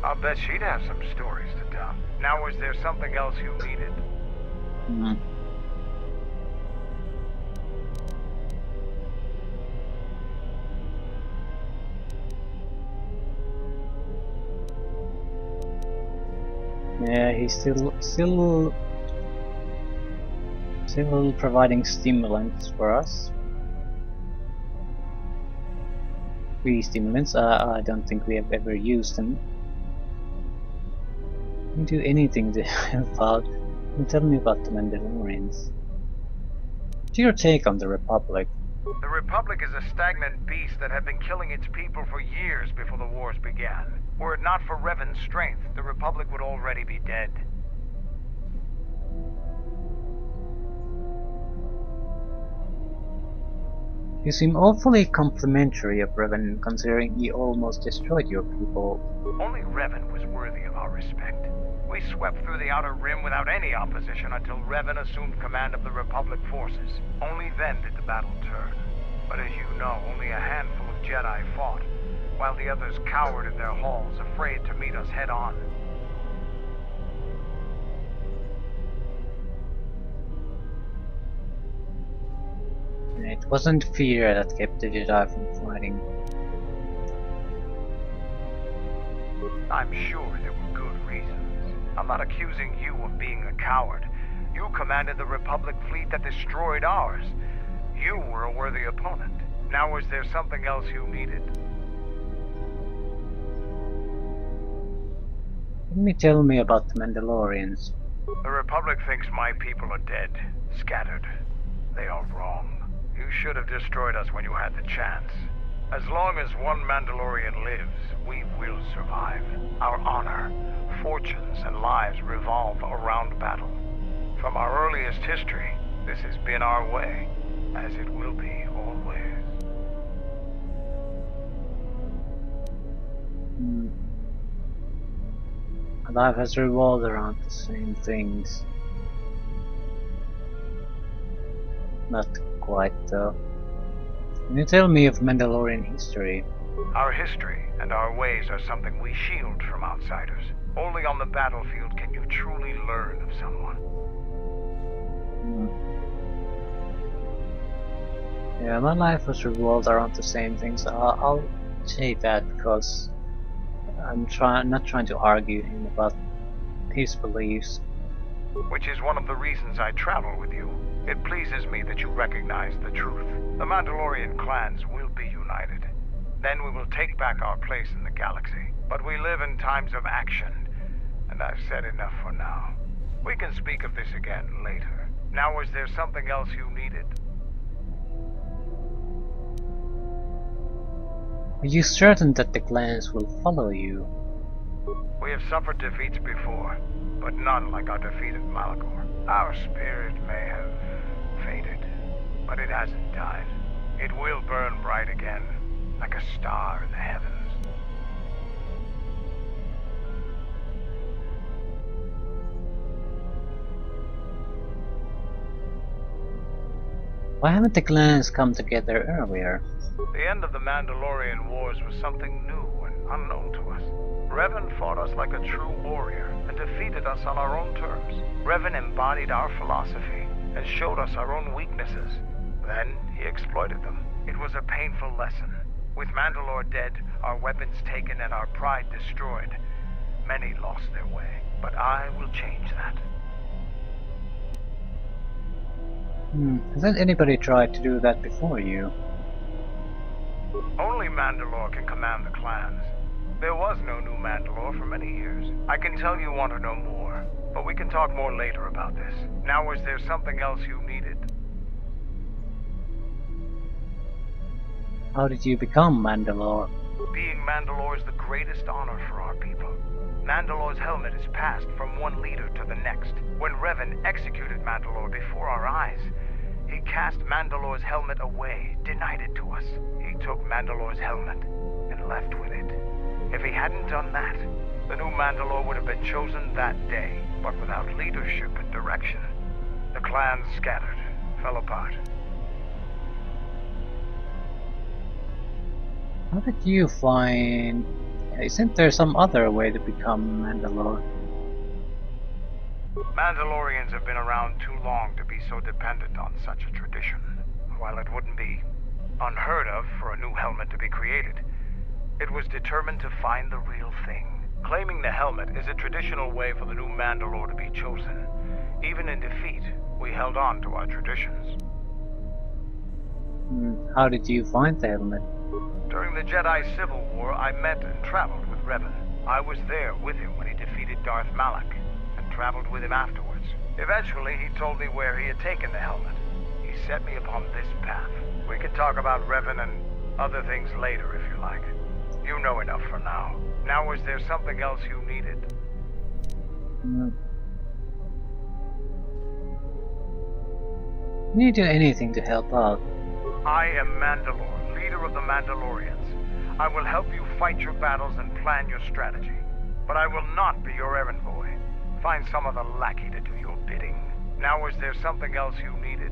Speaker 5: I'll bet she'd have some stories to tell. Now, was there something else you needed?
Speaker 1: Hmm. Yeah, he's still providing stimulants for us. Free stimulants. I don't think we have ever used them. Can you do anything to help out? Can you tell me about the Mandalorians? What's your take on the Republic?
Speaker 5: The Republic is a stagnant beast that had been killing its people for years before the wars began. Were it not for Revan's strength, the Republic would already be dead.
Speaker 1: You seem awfully complimentary of Revan, considering he almost destroyed your people.
Speaker 5: Only Revan was worthy of our respect. We swept through the Outer Rim without any opposition until Revan assumed command of the Republic forces. Only then did the battle turn. But as you know, only a handful of Jedi fought, while the others cowered in their halls, afraid to meet us head-on.
Speaker 1: It wasn't fear that kept the Jedi from fighting.
Speaker 5: I'm sure there were good reasons. I'm not accusing you of being a coward. You commanded the Republic fleet that destroyed ours. You were a worthy opponent. Now, was there something else you needed?
Speaker 1: Tell me about the Mandalorians.
Speaker 5: The Republic thinks my people are dead, scattered. They are wrong. You should have destroyed us when you had the chance. As long as one Mandalorian lives, we will survive. Our honor, fortunes, and lives revolve around battle. From our earliest history, this has been our way, as it will be always.
Speaker 1: Life has revolved around the same things. Not quite, though. Can you tell me of Mandalorian history?
Speaker 5: Our history and our ways are something we shield from outsiders. Only on the battlefield can you truly learn of someone.
Speaker 1: Yeah, my life was revolved around the same things. I'll say that because I'm not trying to argue him about his beliefs.
Speaker 5: Which is one of the reasons I travel with you. It pleases me that you recognize the truth. The Mandalorian clans will be united. Then we will take back our place in the galaxy. But we live in times of action, and I've said enough for now. We can speak of this again later. Now, was there something else you needed?
Speaker 1: Are you certain that the clans will follow you?
Speaker 5: We have suffered defeats before, but none like our defeat at Malachor. Our spirit may have faded, but it hasn't died. It will burn bright again, like a star in the heavens.
Speaker 1: Why haven't the clans come together earlier?
Speaker 5: The end of the Mandalorian Wars was something new and unknown to us. Revan fought us like a true warrior and defeated us on our own terms. Revan embodied our philosophy and showed us our own weaknesses. Then he exploited them. It was a painful lesson. With Mandalore dead, our weapons taken, and our pride destroyed, many lost their way. But I will change that.
Speaker 1: Hasn't anybody tried to do that before you?
Speaker 5: Only Mandalore can command the clans. There was no new Mandalore for many years. I can tell you want to know more, but we can talk more later about this. Now, was there something else you needed?
Speaker 1: How did you become Mandalore?
Speaker 5: Being Mandalore is the greatest honor for our people. Mandalore's helmet is passed from one leader to the next. When Revan executed Mandalore before our eyes, He cast Mandalore's helmet away, denied it to us. He took Mandalore's helmet and left with it. If he hadn't done that, the new Mandalore would have been chosen that day, but without leadership and direction. The clan scattered, fell apart.
Speaker 1: How did you find... Isn't there some other way to become Mandalore?
Speaker 5: Mandalorians have been around too long to be so dependent on such a tradition. While it wouldn't be unheard of for a new helmet to be created, it was determined to find the real thing. Claiming the helmet is a traditional way for the new Mandalore to be chosen. Even in defeat, we held on to our traditions.
Speaker 1: How did you find the helmet?
Speaker 5: During the Jedi Civil War, I met and traveled with Revan. I was there with him when he defeated Darth Malak, and traveled with him afterwards. Eventually, he told me where he had taken the helmet. He set me upon this path. We can talk about Revan and other things later if you like. You know enough for now. Now, was there something else you needed?
Speaker 1: Can you do anything to help out?
Speaker 5: I am Mandalore, leader of the Mandalorians. I will help you fight your battles and plan your strategy. But I will not be your errand boy. Find some other lackey to do your bidding. Now, is there something else you needed?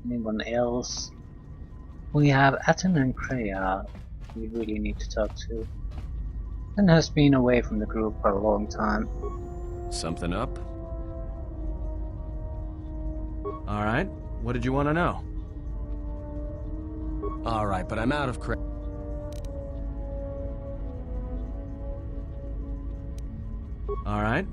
Speaker 1: Anyone else? We have Aten and Kreia we really need to talk to. Aten has been away from the group for a long time.
Speaker 7: Something up? Alright, what did you want to know? Alright, but I'm out of credit. Alright.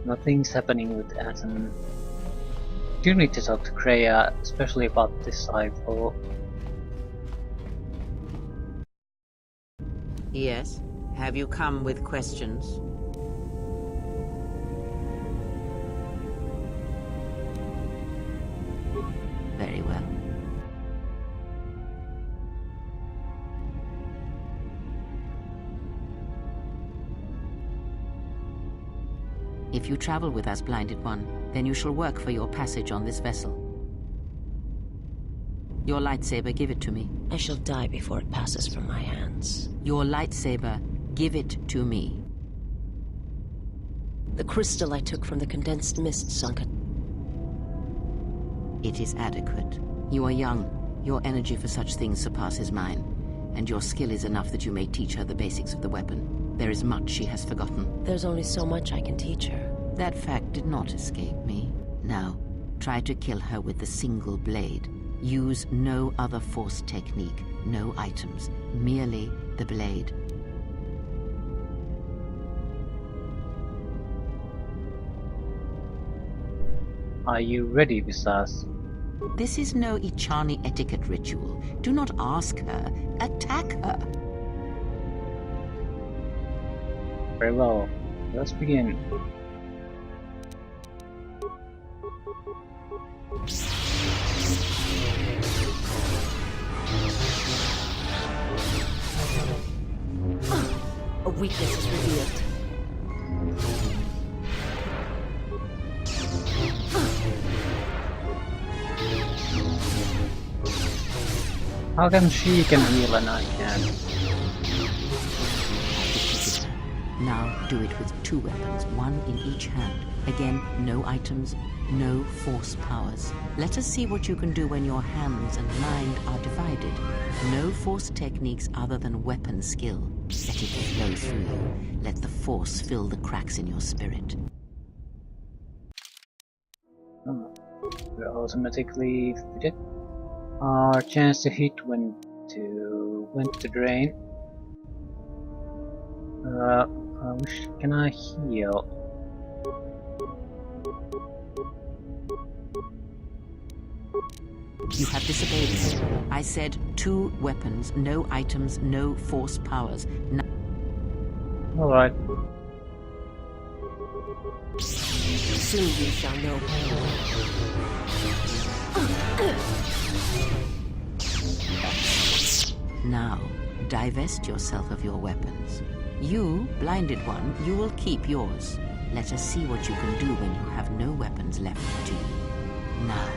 Speaker 1: Nothing's happening with Aten. Do need to talk to Kreia, especially about this Disciple.
Speaker 3: Yes? Have you come with questions? Very well. If you travel with us, Blinded One, then you shall work for your passage on this vessel. Your lightsaber, give it to me.
Speaker 12: I shall die before it passes from my hands.
Speaker 3: Your lightsaber, give it to me.
Speaker 12: The crystal I took from the condensed mist sunk.
Speaker 3: It is adequate. You are young. Your energy for such things surpasses mine. And your skill is enough that you may teach her the basics of the weapon. There is much she has forgotten.
Speaker 12: There's only so much I can teach her.
Speaker 3: That fact did not escape me. Now, try to kill her with the single blade. Use no other force technique, no items, merely the blade.
Speaker 1: Are you ready, Visas?
Speaker 3: This is no Ichani etiquette ritual. Do not ask her, attack her.
Speaker 1: Very well. Let's begin.
Speaker 12: A weakness is revealed.
Speaker 1: How come she can heal and I can't?
Speaker 3: Now do it with two weapons, one in each hand. Again, no items, no force powers. Let us see what you can do when your hands and mind are divided. No force techniques other than weapon skill. Let it flow through you. Let the force fill the cracks in your spirit.
Speaker 1: We're automatically fitted. Our chance to hit went to drain. Which can I heal?
Speaker 3: You have disobeyed me. I said two weapons, no items, no force powers.
Speaker 1: Alright.
Speaker 12: Soon you shall know.
Speaker 3: Now, divest yourself of your weapons. You, blinded one, you will keep yours. Let us see what you can do when you have no weapons left to you. Now,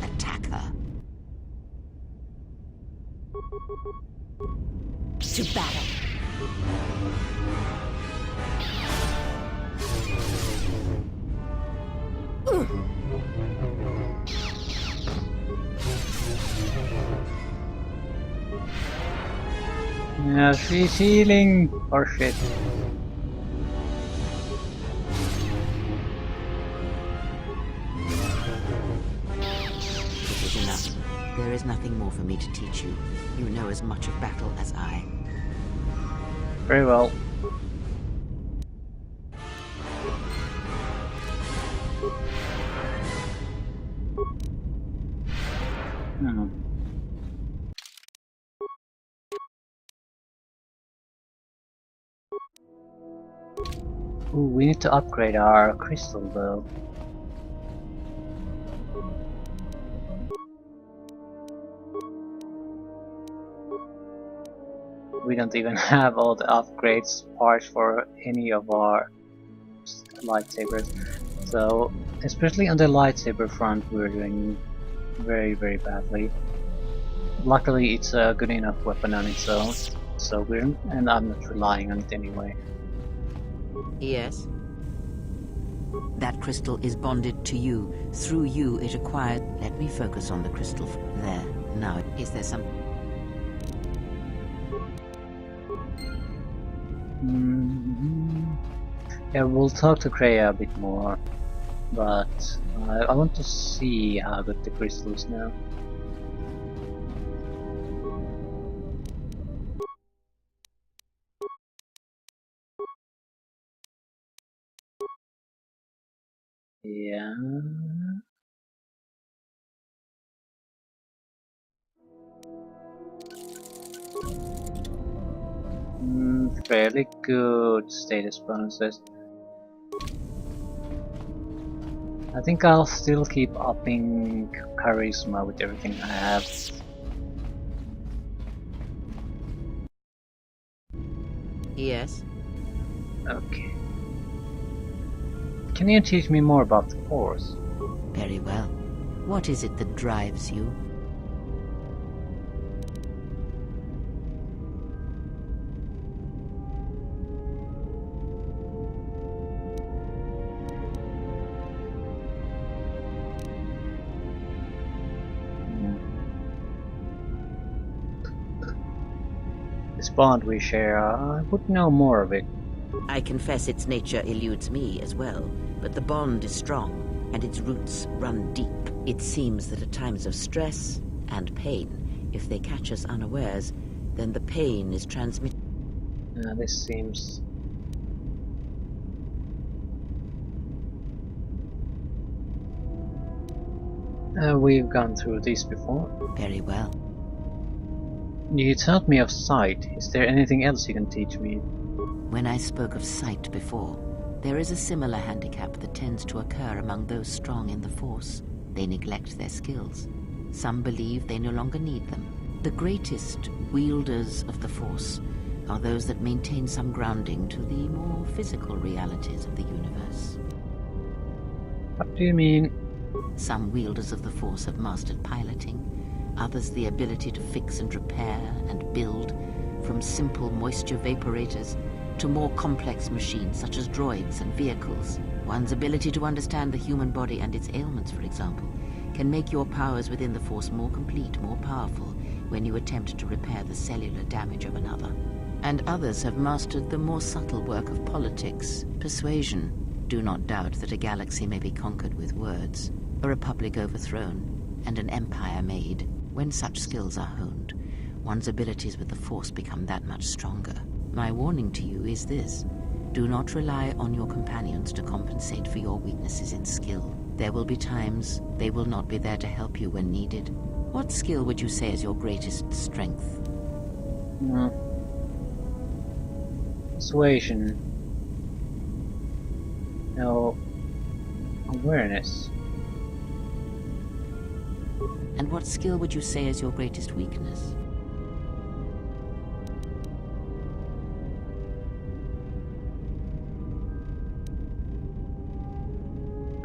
Speaker 3: attack her.
Speaker 12: To battle.
Speaker 1: Yeah, she's healing. Or shit.
Speaker 3: It is enough. There is nothing more for me to teach you. You know as much of battle as I.
Speaker 1: Very well. Ooh, we need to upgrade our crystal though. We don't even have all the upgrades parts for any of our lightsabers. So, especially on the lightsaber front, we're doing very, very badly. Luckily, it's a good enough weapon on its own, and I'm not relying on it anyway.
Speaker 3: Yes? That crystal is bonded to you. Through you, it acquired... Let me focus on the crystal. There. Now, is there some...
Speaker 1: Yeah, we'll talk to Kreia a bit more, but I want to see how good the crystal is now. Yeah. Fairly good status bonuses. I think I'll still keep upping charisma with everything I have.
Speaker 3: Yes?
Speaker 1: Okay. Can you teach me more about the Force?
Speaker 3: Very well. What is it that drives you?
Speaker 1: This bond we share, I would know more of it.
Speaker 3: I confess its nature eludes me as well, but the bond is strong, and its roots run deep. It seems that at times of stress and pain, if they catch us unawares, then the pain is transmitted.
Speaker 1: This seems... we've gone through this before.
Speaker 3: Very well.
Speaker 1: You taught me of sight. Is there anything else you can teach me?
Speaker 3: When I spoke of sight before, there is a similar handicap that tends to occur among those strong in the Force. They neglect their skills. Some believe they no longer need them. The greatest wielders of the Force are those that maintain some grounding to the more physical realities of the universe.
Speaker 1: What do you mean?
Speaker 3: Some wielders of the Force have mastered piloting, others the ability to fix and repair and build, from simple moisture vaporators to more complex machines such as droids and vehicles. One's ability to understand the human body and its ailments, for example, can make your powers within the Force more complete, more powerful, when you attempt to repair the cellular damage of another. And others have mastered the more subtle work of politics, persuasion. Do not doubt that a galaxy may be conquered with words, a republic overthrown, and an empire made. When such skills are honed, one's abilities with the Force become that much stronger. My warning to you is this: do not rely on your companions to compensate for your weaknesses in skill. There will be times they will not be there to help you when needed. What skill would you say is your greatest strength?
Speaker 1: Persuasion. No awareness.
Speaker 3: And what skill would you say is your greatest weakness?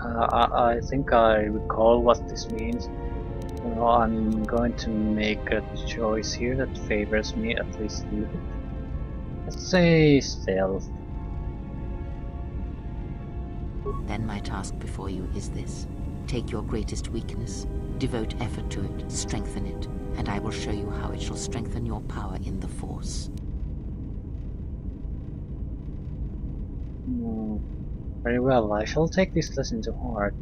Speaker 1: I think I recall what this means. Well, I'm going to make a choice here that favors me at least a little bit. Let's say stealth.
Speaker 3: Then my task before you is this. Take your greatest weakness, devote effort to it, strengthen it, and I will show you how it shall strengthen your power in the Force.
Speaker 1: Very well, I shall take this lesson to heart.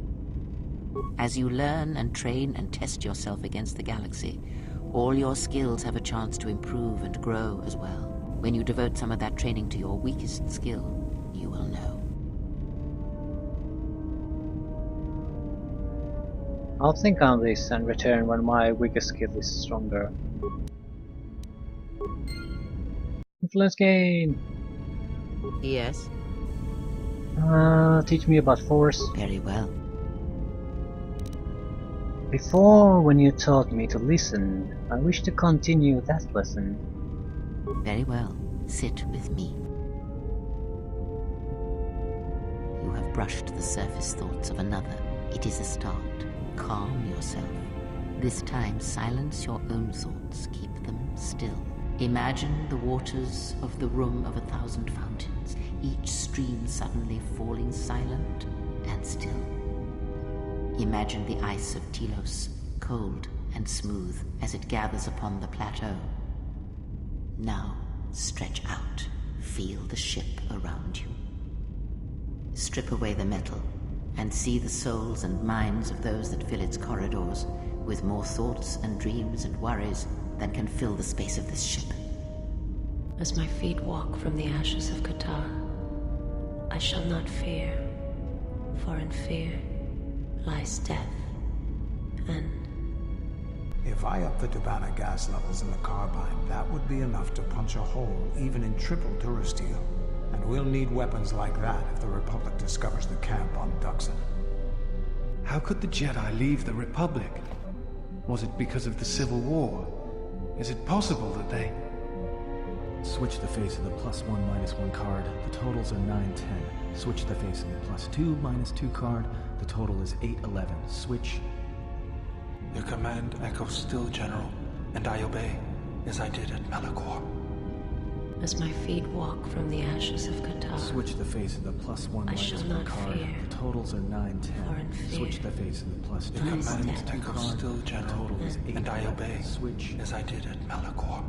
Speaker 3: As you learn and train and test yourself against the galaxy, all your skills have a chance to improve and grow as well. When you devote some of that training to your weakest skill, you will know.
Speaker 1: I'll think on this and return when my weakest skill is stronger. Influence gain!
Speaker 3: Yes?
Speaker 1: Teach me about Force.
Speaker 3: Very well.
Speaker 1: Before, when you taught me to listen, I wish to continue that lesson.
Speaker 3: Very well. Sit with me. You have brushed the surface thoughts of another. It is a start. Calm yourself. This time, silence your own thoughts. Keep them still. Imagine the waters of the room of 1,000 fountains, each stream suddenly falling silent and still. Imagine the ice of Telos, cold and smooth as it gathers upon the plateau. Now, stretch out. Feel the ship around you. Strip away the metal and see the souls and minds of those that fill its corridors with more thoughts and dreams and worries than can fill the space of this ship.
Speaker 12: As my feet walk from the ashes of KOTOR, I shall not fear, for in fear lies death, and...
Speaker 13: If I up the Dubana gas levels in the carbine, that would be enough to punch a hole even in triple durasteel. And we'll need weapons like that if the Republic discovers the camp on Duxon.
Speaker 8: How could the Jedi leave the Republic? Was it because of the Civil War? Is it possible that they...
Speaker 7: Switch the face of the +1 -1 card. The totals are 9-10. Switch the face of the +2 -2 card. The total is 8-11. Switch.
Speaker 14: Your command echoes still, General, and I obey, as I did at Malachor.
Speaker 12: As my feet walk from the ashes of KOTOR,
Speaker 7: Switch the face of the +1
Speaker 12: I shall
Speaker 7: -1
Speaker 12: not
Speaker 7: card.
Speaker 12: fear,
Speaker 7: The totals are 9-10.
Speaker 12: for in fear
Speaker 7: Switch the face of the +2
Speaker 14: Your command
Speaker 12: death.
Speaker 14: echoes
Speaker 7: card.
Speaker 14: still,
Speaker 7: The
Speaker 14: General,
Speaker 7: total is 8.
Speaker 14: and I obey,
Speaker 7: Switch.
Speaker 14: as I did at Malachor.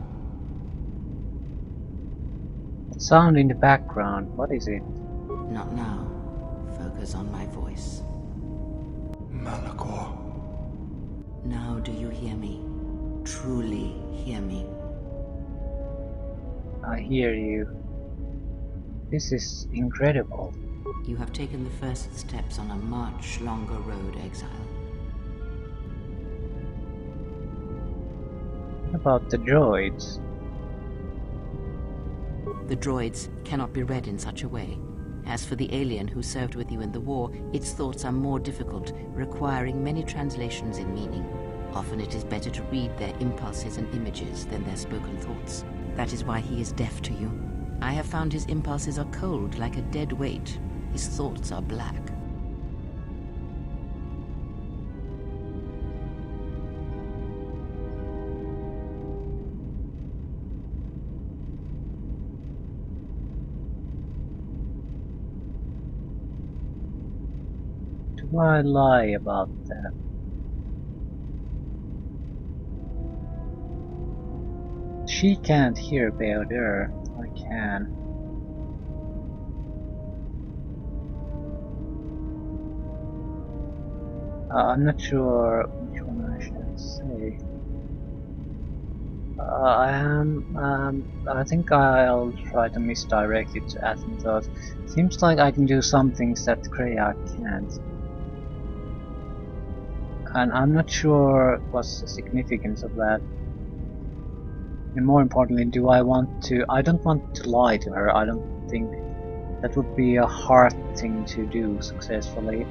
Speaker 1: Sound in the background, what is it?
Speaker 3: Not now. Focus on my voice.
Speaker 14: Malachor.
Speaker 3: Now do you hear me? Truly hear me?
Speaker 1: I hear you. This is incredible.
Speaker 3: You have taken the first steps on a much longer road, exile.
Speaker 1: What about the droids?
Speaker 3: The droids cannot be read in such a way. As for the alien who served with you in the war, its thoughts are more difficult, requiring many translations in meaning. Often it is better to read their impulses and images than their spoken thoughts. That is why he is deaf to you. I have found his impulses are cold, like a dead weight. His thoughts are black.
Speaker 1: Do I lie about that? She can't hear Beodur. I can. I'm not sure which one I should say. I think I'll try to misdirect it to Athenthos. Seems like I can do some things that Kreia can't. And I'm not sure what's the significance of that. And more importantly, I don't want to lie to her. I don't think That would be a hard thing to do successfully.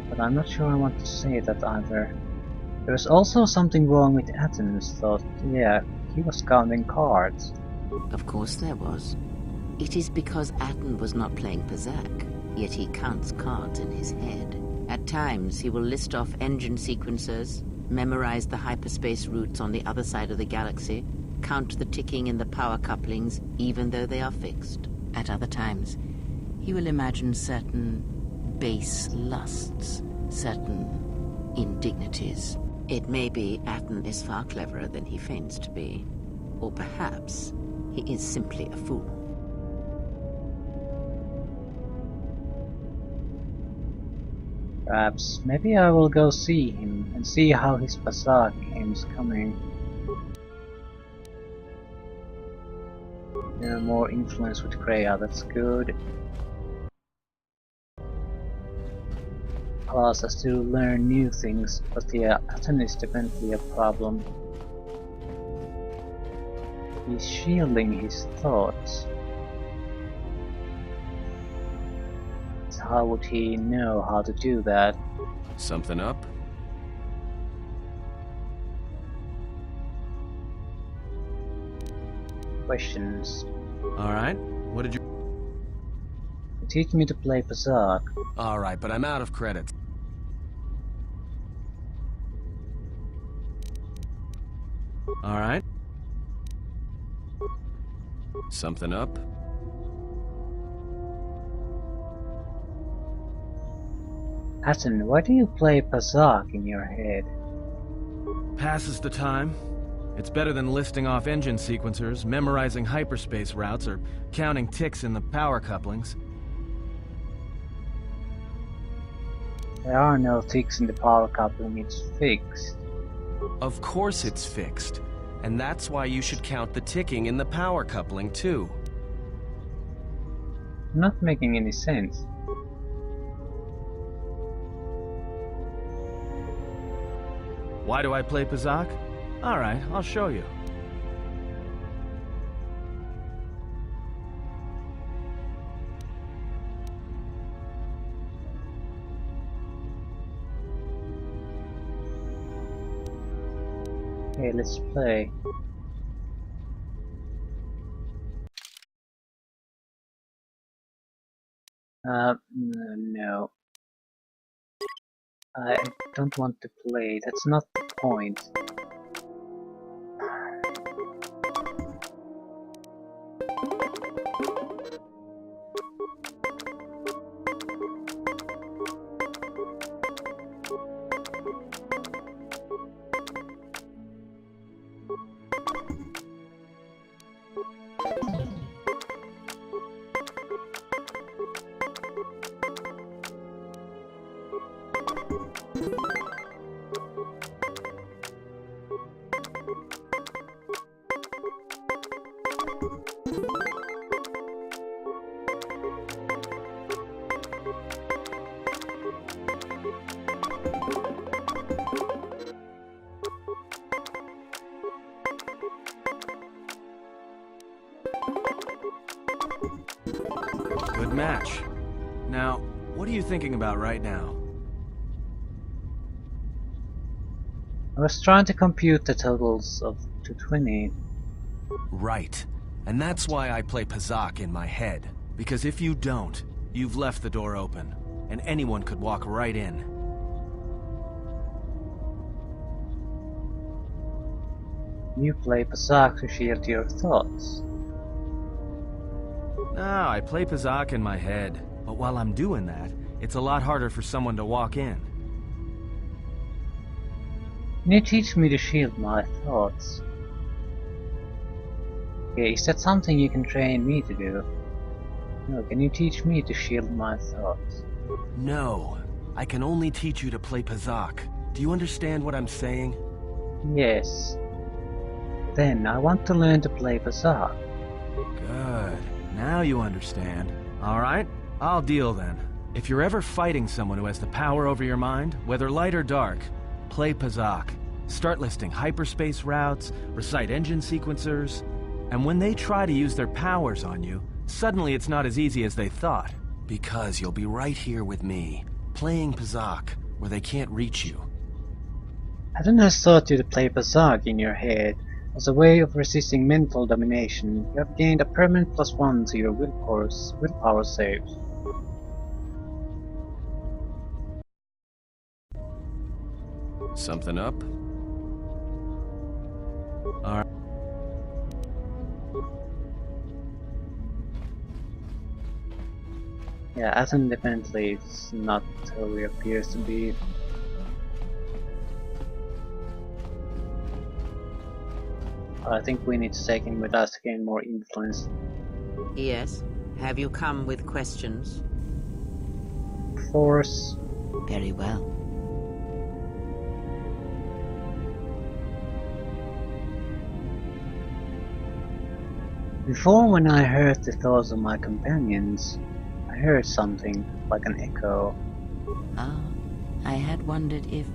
Speaker 1: But I'm not sure I want to say that either. There's also something wrong with Athens, thought. Yeah, he was counting cards.
Speaker 3: Of course there was. It is because Atten was not playing Pazak, yet he counts cards in his head. At times, he will list off engine sequencers, memorize the hyperspace routes on the other side of the galaxy, count the ticking in the power couplings, even though they are fixed. At other times, he will imagine certain base lusts, certain indignities. It may be Atten is far cleverer than he feigns to be. Or perhaps he is simply a fool.
Speaker 1: Perhaps. Maybe I will go see him and see how his Pazak game's coming. More influence with Kreia, that's good. Plus, I still learn new things, but yeah, Aten is definitely a problem. He's shielding his thoughts. So how would he know how to do that?
Speaker 7: Something up?
Speaker 1: Questions.
Speaker 7: Alright, what did you...
Speaker 1: Teach me to play Pazak.
Speaker 7: Alright, but I'm out of credits. Alright. Something up?
Speaker 1: Aten, why do you play Pazak in your head?
Speaker 7: Passes the time. It's better than listing off engine sequencers, memorizing hyperspace routes, or counting ticks in the power couplings.
Speaker 1: There are no ticks in the power coupling, it's fixed.
Speaker 7: Of course it's fixed. And that's why you should count the ticking in the power coupling, too.
Speaker 1: Not making any sense.
Speaker 7: Why do I play Pazak? Alright, I'll show you.
Speaker 1: Okay, let's play. No. I don't want to play, that's not the point.
Speaker 7: Good match. Now, what are you thinking about right now?
Speaker 1: I was trying to compute the totals of 220.
Speaker 7: Right. And that's why I play Pazak in my head. Because if you don't, you've left the door open, and anyone could walk right in.
Speaker 1: You play Pazak to shield your thoughts.
Speaker 7: No, I play Pazak in my head. But while I'm doing that, it's a lot harder for someone to walk in.
Speaker 1: Can you teach me to shield my thoughts? Okay, is that something you can train me to do? No, can you teach me to shield my thoughts?
Speaker 7: No, I can only teach you to play Pazak. Do you understand what I'm saying?
Speaker 1: Yes. Then I want to learn to play Pazak.
Speaker 7: Good. Now you understand. Alright, I'll deal then. If you're ever fighting someone who has the power over your mind, whether light or dark, play Pazak. Start listing hyperspace routes, recite engine sequencers, and when they try to use their powers on you, Suddenly it's not as easy as they thought. Because you'll be right here with me, playing Pazak, where they can't reach you.
Speaker 1: Hadn't I taught you to play Pazak in your head as a way of resisting mental domination? You have gained a permanent +1 to your willpower saves.
Speaker 7: Something up? Alright.
Speaker 1: Yeah, Atom definitely is not who he appears to be. I think we need to take him with us to gain more influence.
Speaker 3: Yes? Have you come with questions?
Speaker 1: Force.
Speaker 3: Very well.
Speaker 1: Before, when I heard the thoughts of my companions, I heard something like an echo.
Speaker 3: Ah, I had wondered if...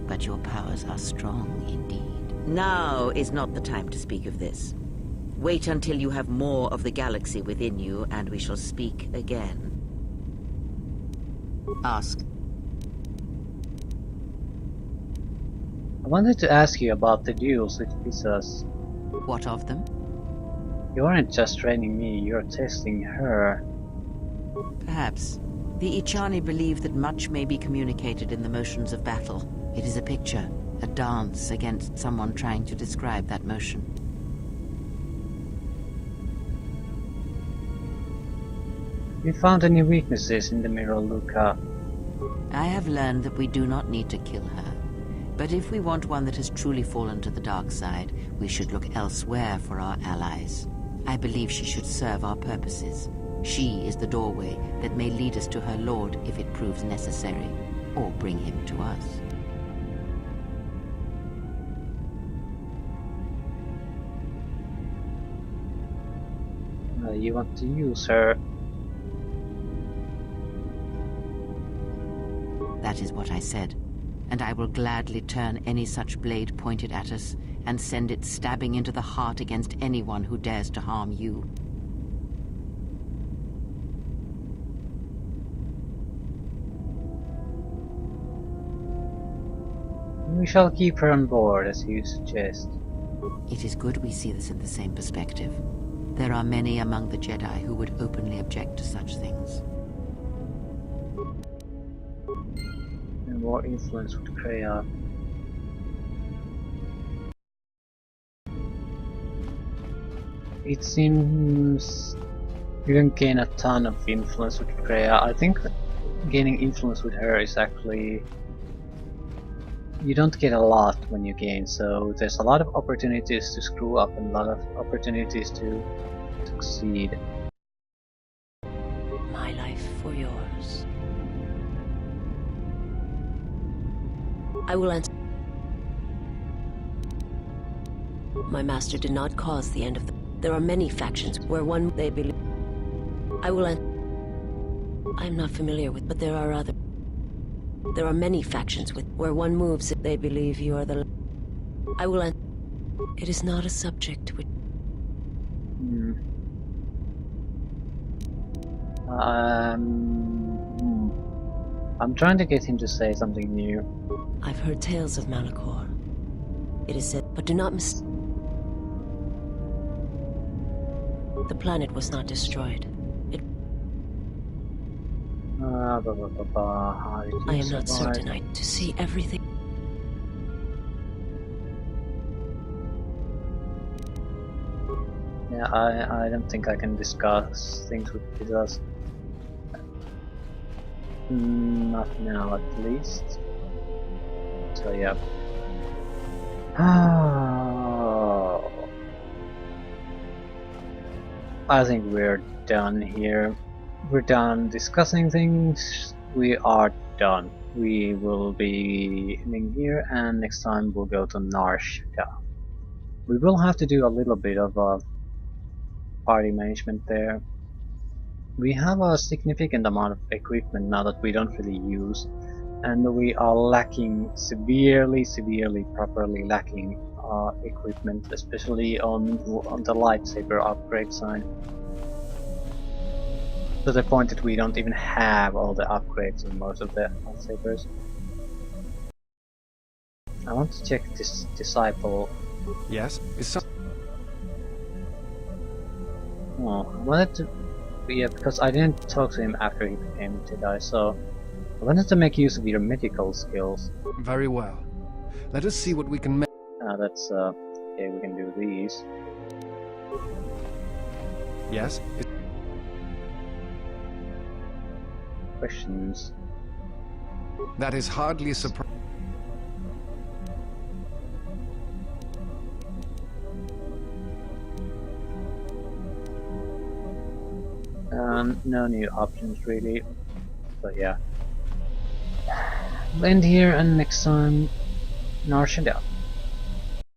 Speaker 3: But your powers are strong indeed. Now is not the time to speak of this. Wait until you have more of the galaxy within you, and we shall speak again. Ask.
Speaker 1: I wanted to ask you about the duels with Visas.
Speaker 3: What of them?
Speaker 1: You aren't just training me, you're testing her.
Speaker 3: Perhaps. The Ichani believe that much may be communicated in the motions of battle. It is a picture, a dance against someone trying to describe that motion.
Speaker 1: You found any weaknesses in the mirror, Luca?
Speaker 3: I have learned that we do not need to kill her. But if we want one that has truly fallen to the dark side, we should look elsewhere for our allies. I believe she should serve our purposes. She is the doorway that may lead us to her lord if it proves necessary, or bring him to us.
Speaker 1: You want to use her?
Speaker 3: That is what I said, and I will gladly turn any such blade pointed at us and send it stabbing into the heart against anyone who dares to harm you.
Speaker 1: We shall keep her on board, as you suggest.
Speaker 3: It is good we see this in the same perspective. There are many among the Jedi who would openly object to such things.
Speaker 1: And more influence with Kreia. It seems you can gain a ton of influence with Kreia. I think gaining influence with her is actually... You don't get a lot when you gain, so there's a lot of opportunities to screw up and a lot of opportunities to succeed.
Speaker 12: My life for yours. I will answer. My master did not cause the end of the... There are many factions where one they believe... I will answer. I am not familiar with, but there are other... There are many factions with where one moves if they believe you are the... I will answer. It is not a subject which...
Speaker 1: I'm trying to get him to say something new.
Speaker 12: I've heard tales of Malachor. It is said, but do not mis... The planet was not destroyed. I am not certain to see everything.
Speaker 1: Yeah, I don't think I can discuss things with Visas. Not now, at least. So yeah. I think we're done here. We're done discussing things. We are done. We will be ending here, and next time we'll go to Narshka. We will have to do a little bit of party management there. We have a significant amount of equipment now that we don't really use, and we are lacking severely, properly lacking equipment, especially on the lightsaber upgrade side. to the point that we don't even have all the upgrades on most of the lightsabers. I want to check this disciple.
Speaker 8: Yes? Is some...
Speaker 1: Oh, I wanted to... Yeah, because I didn't talk to him after he became a Jedi, so... I wanted to make use of your mythical skills.
Speaker 8: Very well. Let us see what we can make.
Speaker 1: That's, okay, we can do these.
Speaker 8: Yes?
Speaker 1: Questions?
Speaker 8: That is hardly a surprise.
Speaker 1: No new options really, but yeah. We'll end here, and next time, Nar Shadowt.